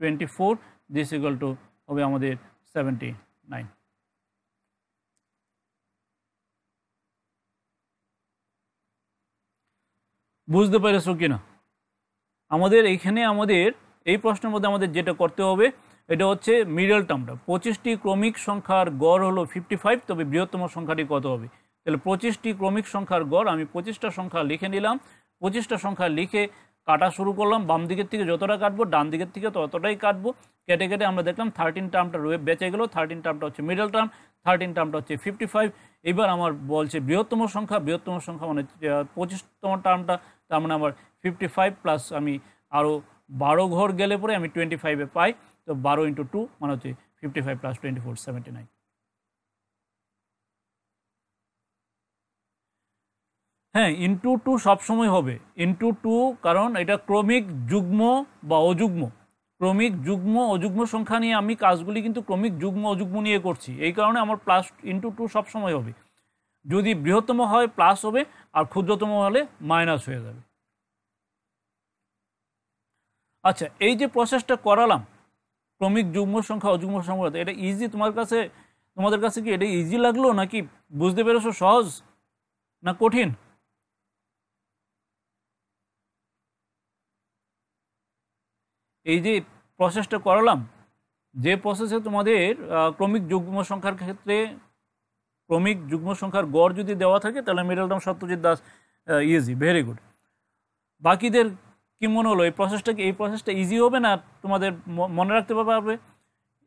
24, this equal to হবে আমাদের 79। বুঝতে পেরেছো কিনা? আমাদের এইখানে এই প্রশ্নের মধ্যে আমাদের যেটা করতে হবে এটা হচ্ছে মিডল টার্মটা। 25টি ক্রমিক সংখ্যার গড় হলো 55, তবে বৃহত্তম সংখ্যাটি কত হবে? তাহলে 25টি ক্রমিক সংখ্যার গড়, আমি 25টা সংখ্যা লিখে নিলাম। 25টা সংখ্যা লিখে কাটা শুরু করলাম, বাম দিকের থেকে যতটা কাটবো ডান দিকের থেকে ততটাই কাটবো। কেটে কেটে আমরা দেখলাম 13 টার্মটা বেঁচে গেল। 13 টার্মটা হচ্ছে মিডল টার্ম, 13 টার্মটা হচ্ছে 55। এবার আমার বলছে বৃহত্তম সংখ্যা, বৃহত্তম সংখ্যা মানে 25তম টার্মটা, তার মানে আমার 55 প্লাস আমি আরও 12 ঘর গেলে পরে আমি 25-এ পাই। তো 12 into 2 মানে হচ্ছে 55 plus 24, 79। হ্যাঁ, ইন্টু 2 সবসময় হবে ইন্টু 2, কারণ এটা ক্রমিক যুগ্ম বা অযুগ্ম। ক্রমিক যুগ্ম অযুগ্ম সংখ্যা নিয়ে আমি কাজগুলি কিন্তু ক্রমিক যুগ্ম অযুগ্ম নিয়ে করছি, এই কারণে আমার প্লাস ইন্টু 2 সবসময় হবে। যদি বৃহত্তম হয় প্লাস হবে, আর ক্ষুদ্রতম হলে মাইনাস হয়ে যাবে। আচ্ছা, এই যে প্রসেসটা করালাম ক্রমিক যুগ্ম সংখ্যা অযুগ্ম সংখ্যা, এটা ইজি তোমাদের কাছে কি এটা ইজি লাগলো, নাকি বুঝতে পেরেছো সহজ না কঠিন? এই যে প্রসেসটা করালাম, যে প্রসেসে তোমাদের ক্রমিক যুগ্ম সংখ্যার ক্ষেত্রে ক্রমিক যুগ্ম সংখ্যার গড় যদি দেওয়া থাকে তাহলে middle term Satyajit Das easy, very good. বাকিদের কি মনে হলো এই প্রসেসটা ইজি হবে না তোমাদের মনে রাখতে পারবে?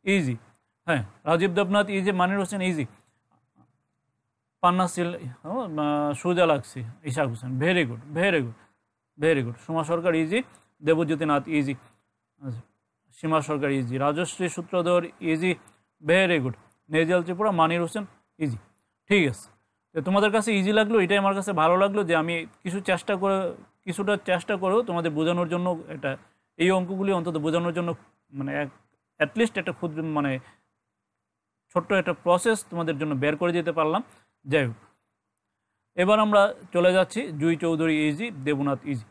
ইজি, হ্যাঁ। রাজীব দেবনাথ ইজি, মানির হোসেন ইজি, পান্না সিল সোজা লাগছে, Ishak Hossain very good, very good, very good. Soma Sarkar easy, Debjyoti Nath easy, Seema Sarkar easy, Rajashree Sutradhar easy, very good. Nezal Tripura, Monir Hossain easy. ঠিক আছে, তো তোমাদের কাছে ইজি লাগলো, এটাই আমার কাছে ভালো লাগলো যে আমি কিছুটা চেষ্টা করেও তোমাদের বোঝানোর জন্য, এটা এই অঙ্কগুলি অন্তত বোঝানোর জন্য মানে অ্যাটলিস্ট একটা ক্ষুদ্র মানে ছোট্ট একটা প্রসেস তোমাদের জন্য বের করে দিতে পারলাম। যাই হোক, এবার আমরা চলে যাচ্ছি জুই চৌধুরী ইজি, দেবনাথ ইজি।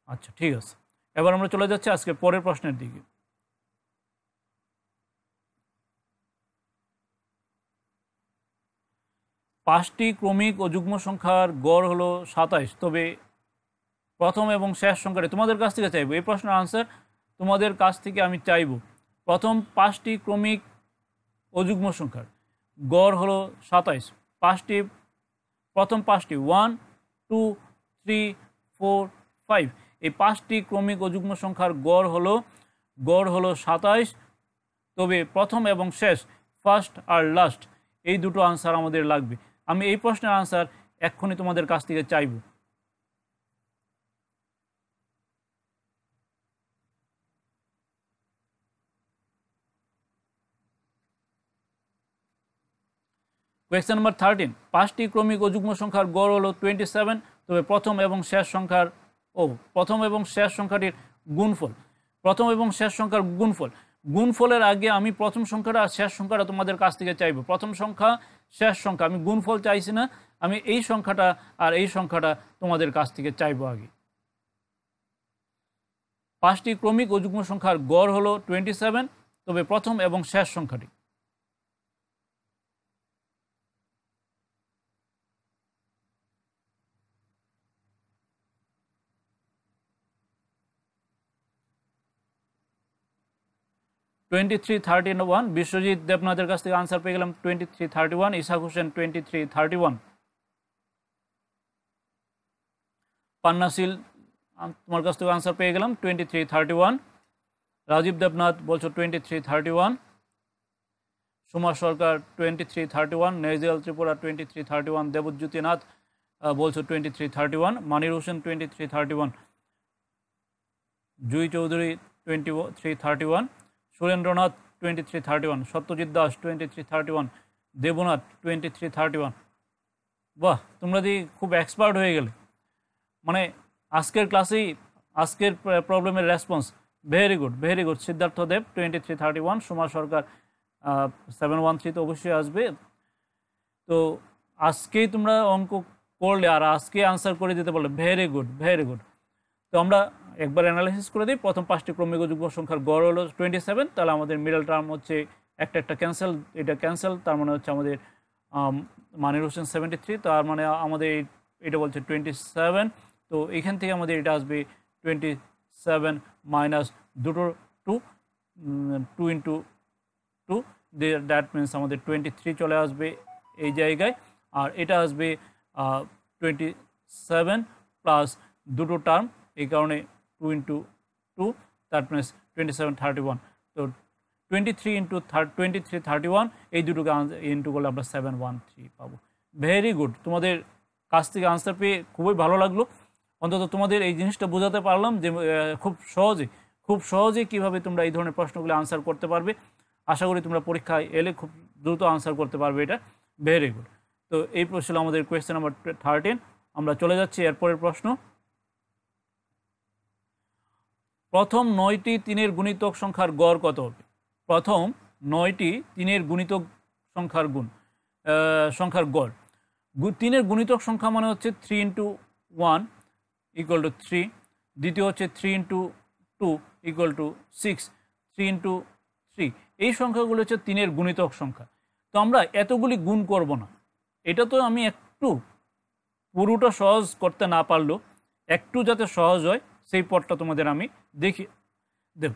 আচ্ছা ঠিক আছে, এবার আমরা চলে যাচ্ছি আজকে পরের প্রশ্নের দিকে। পাঁচটি ক্রমিক ও যুগ্ম সংখ্যার গড় হলো 27, তবে প্রথম এবং শেষ সংখ্যাটি তোমাদের কাছ থেকে চাইবো। এই প্রশ্নের আনসার তোমাদের কাছ থেকে আমি চাইব। প্রথম পাঁচটি ক্রমিক ও যুগ্ম সংখ্যার গড় হলো 27। প্রথম পাঁচটি 1, 2, 3, 4, 5, এই পাঁচটি ক্রমিক ও যুগ্ম সংখ্যার গড় হলো 27, তবে প্রথম এবং শেষ, ফার্স্ট আর লাস্ট, এই দুটো আনসার আমাদের লাগবে। আমি এই প্রশ্নের আনসার এক্ষুনি তোমাদের কাছ থেকে চাইব। কোয়েশ্চেন নাম্বার 13, পাঁচটি ক্রমিক ও যুগ্ম সংখ্যার গড় হলো 27, তবে প্রথম এবং শেষ সংখ্যাটির গুণফল। প্রথম এবং শেষ সংখ্যার গুণফলের আগে আমি প্রথম সংখ্যাটা আর শেষ সংখ্যাটা তোমাদের কাছ থেকে চাইব। প্রথম সংখ্যা, শেষ সংখ্যা, আমি গুণফল চাইছি না, আমি এই সংখ্যাটা আর এই সংখ্যাটা তোমাদের কাছ থেকে চাইব আগে। পাঁচটি ক্রমিক ও যুগ্ম সংখ্যার গড় হলো 27, তবে প্রথম এবং শেষ সংখ্যাটি। 2331, বিশ্বজিৎ দেবনাথের কাছ থেকে আনসার পেয়ে গেলাম 2331, ইসাক হোসেন 2331, পান্নাশীল তোমার কাছ থেকে আনসার পেয়ে গেলাম 2331, রাজীব দেবনাথ বলছো 2331, সুমা সরকার 2331, নেজেল ত্রিপুরা 2331, দেবজ্যোতি নাথ বলছো 2331, মানির হোসেন 2331, জুই চৌধুরী 2331, সুরেন্দ্রনাথ 2331, সত্যজিৎ দাস 2331, দেবনাথ 2331। বাহ, তোমরা দি খুব এক্সপার্ট হয়ে গেলে, মানে আজকের ক্লাসেই আজকের প্রবলেমের রেসপন্স ভেরি গুড। সিদ্ধার্থ দেব 2331, সুমা সরকার 713 তো অবশ্যই আসবে। তো আজকেই তোমরা অঙ্ক করলে আর আজকে আনসার করে দিতে পারলে ভেরি গুড। তো আমরা একবার অ্যানালাইসিস করে দিই। প্রথম পাঁচটি ক্রমিক ও যুগ্ম সংখ্যার গড় হলো 27, তাহলে আমাদের মিডল টার্ম হচ্ছে একটা ক্যান্সেল, এটা ক্যান্সেল, তার মানে হচ্ছে আমাদের মানির হোসেন 73, তার মানে আমাদের এটা বলছে 27। তো এখান থেকে আমাদের এটা আসবে 27 মাইনাস দুটো 2 ইন্টু 2, দ্যাট মিনস আমাদের 23 চলে আসবে এই জায়গায়। আর এটা আসবে 27 প্লাস দুটো টার্ম, এই কারণে 2 ইন্টু 2, দ্যাট মিনস 27 31। তো 23 ইন্টু 23 31, এই দুটোকে ইন্টু করলে আমরা 713 পাবো। ভেরি গুড, তোমাদের কাছ থেকে আনসার পেয়ে খুবই ভালো লাগলো। অন্তত তোমাদের এই জিনিসটা বোঝাতে পারলাম যে খুব সহজে কীভাবে তোমরা এই ধরনের প্রশ্নগুলো আনসার করতে পারবে। আশা করি তোমরা পরীক্ষায় এলে খুব দ্রুত আনসার করতে পারবে, এটা ভেরি গুড। তো এই ছিল আমাদের কোয়েশ্চেন নাম্বার 13। আমরা চলে যাচ্ছি এরপরের প্রশ্ন। প্রথম 9টি 3-এর গুণিতক সংখ্যার গড় কত হবে? প্রথম 9টি 3-এর গুণিতক সংখ্যার গড়। 3-এর গুণিতক সংখ্যা মানে হচ্ছে 3 ইন্টু 1 ইকুয়াল টু 3, দ্বিতীয় হচ্ছে 3 ইন্টু 2 ইকুয়াল টু 6, 3 ইন্টু 3, এই সংখ্যাগুলো হচ্ছে 3-এর গুণিতক সংখ্যা। তো আমরা এতগুলি গুণ করব না, এটা তো আমি একটু পুরোটা সহজ করতে না পারলেও একটু যাতে সহজ হয় সেই পথটা তোমাদের আমি দেখি দেব।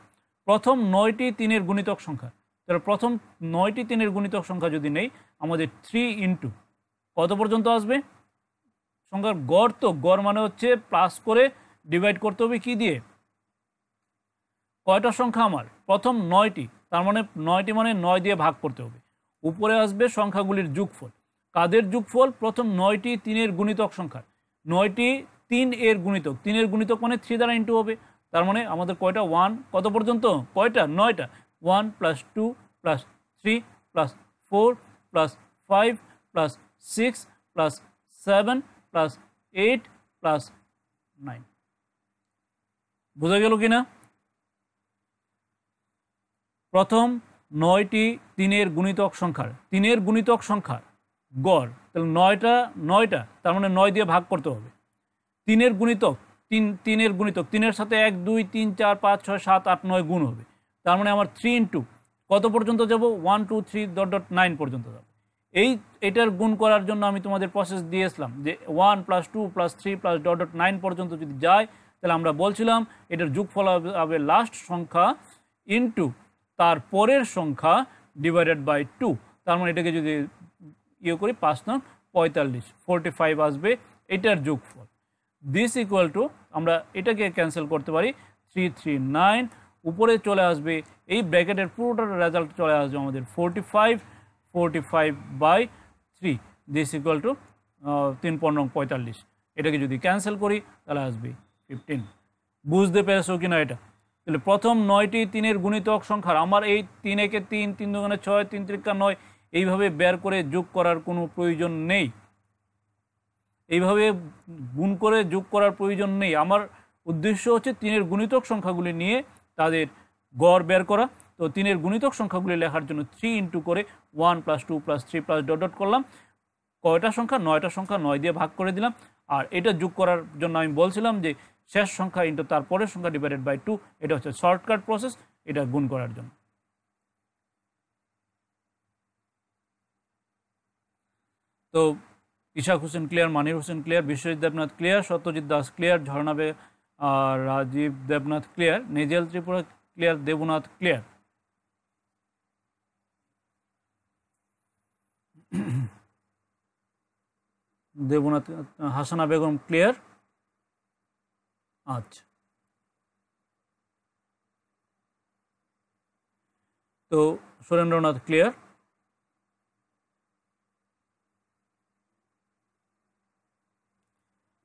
প্রথম 9টি 3-এর গুণিতক সংখ্যা, তাহলে প্রথম 9টি 3-এর গুণিতক সংখ্যা যদি নেই, আমাদের 3 ইন্টু কত পর্যন্ত আসবে? সংখ্যার গড়, তো গড় মানে হচ্ছে প্লাস করে ডিভাইড করতে হবে কি দিয়ে? কয়টা সংখ্যা আমার? প্রথম 9টি, তার মানে 9টি মানে 9 দিয়ে ভাগ করতে হবে। উপরে আসবে সংখ্যাগুলির যোগফল। কাদের যোগফল? প্রথম 9টি 3-এর গুণিতক সংখ্যা। 9টি 3-এর গুণিতক, 3-এর গুণিতক মানে 3 দ্বারা ইন্টু হবে। তার মানে আমাদের কয়টা? 1 কত পর্যন্ত? কয়টা? 9টা। 1 plus 2 plus 3 plus 4 plus 5 plus 6 plus 7 plus 8 plus 9। বোঝা গেল কিনা? প্রথম 9টি 3-এর গুণিতক সংখ্যার গড়, তাহলে 9টা তার মানে 9 দিয়ে ভাগ করতে হবে। 3-এর গুণিতক 3-এর সাথে 1 2 3 4 5 6 7 8 9 গুণ হবে, তার মানে আমার 3 ইন্টু কত পর্যন্ত যাব, 1 2 3 ডট 9 পর্যন্ত যাব। এটার গুণ করার জন্য আমি তোমাদের প্রসেস দিয়েছিলাম যে 1 + 2 + 3 + ডট 9 পর্যন্ত যদি যায়, তাহলে আমরা বলছিলাম এটার যোগফল হবে লাস্ট সংখ্যা ইন্টু তার পরের সংখ্যা ডিভাইডেড বাই 2। তার মানে এটাকে যদি করি 5 নং 45, 45 আসবে এটার যোগফল। দিস ইকুয়াল টু, আমরা এটাকে ক্যান্সেল করতে পারি, 339 উপরে চলে আসবে, এই ব্র্যাকেটের পুরোটার রেজাল্ট চলে আসবে আমাদের 45/3। This equal two 3×45। এটাকে যদি ক্যান্সেল করি তাহলে আসবে 15। বুঝতে পেরেছো কিনা এটা? তাহলে প্রথম 9টি 3-এর গুণিতক সংখ্যার আমার এই 3 একে 3, 3 দুগুণে 6, 3 3 9 এইভাবে বের করে যোগ করার কোনো প্রয়োজন নেই, এইভাবে গুণ করে যোগ করার প্রয়োজন নেই। আমার উদ্দেশ্য হচ্ছে 3-এর গুণিতক সংখ্যাগুলি নিয়ে তাদের গড় বের করা। তো 3-এর গুণিতক সংখ্যাগুলি লেখার জন্য 3 ইন্টু করে 1 + 2 + 3 + ডট ডট করলাম। কয়টা সংখ্যা? 9টা সংখ্যা, 9 দিয়ে ভাগ করে দিলাম। আর এটা যোগ করার জন্য আমি বলছিলাম যে শেষ সংখ্যা ইন্টু তার পরের সংখ্যা ডিভাইডেড বাই 2। এটা হচ্ছে শর্টকাট প্রসেস এটা গুণ করার জন্য। তো Ishaq Hossain clear, Monir Hossain clear, Biswajit Debnath clear, Satyajit Das clear, Jharna আর Rajib Debnath clear, Nezel Tripura clear, Debnath clear. Debnath, Hasana Begum clear. আচ্ছা, তো সুরেন্দ্রনাথ ক্লিয়ার।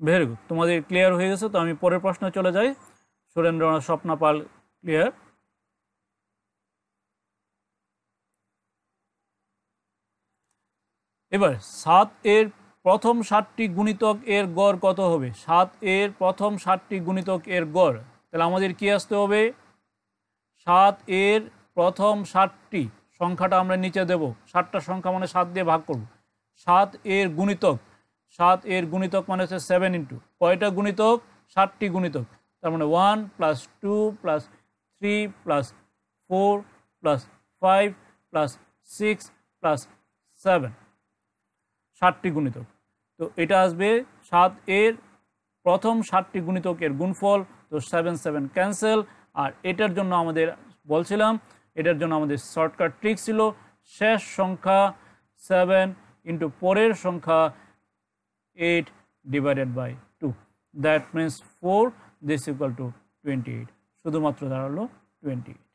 ভেরি গুড, তোমাদের ক্লিয়ার হয়ে গেছে। তো আমি পরের প্রশ্নে চলে যাই। সুরেন্দ্রনাথ, স্বপ্না পাল ক্লিয়ার। এবার 7-এর প্রথম 7টি গুণিতক এর গড় কত হবে? 7-এর প্রথম 7টি গুণিতক এর গড়, তাহলে আমাদের কি আসতে হবে? 7-এর প্রথম 7টি সংখ্যাটা আমরা নিচে দেব, 7টা সংখ্যা মানে 7 দিয়ে ভাগ করব। 7-এর গুণিতক মানে হচ্ছে 7 ইন্টু কয়টা গুণিতক? 7টি গুণিতক, তার মানে 1 + 2 + 3 + 4 + 5 + 6 + 7, 7টি গুণিতক। তো এটা আসবে 7-এর প্রথম 7টি গুণিতকের গুণফল। তো 7 7 ক্যান্সেল। আর এটার জন্য আমাদের বলছিলাম, এটার জন্য আমাদের শর্টকাট ট্রিক ছিল শেষ সংখ্যা 7 ইন্টু পরের সংখ্যা 8 divided by 2, that means 4। This equal to 28, শুধুমাত্র দাঁড়ালো 28।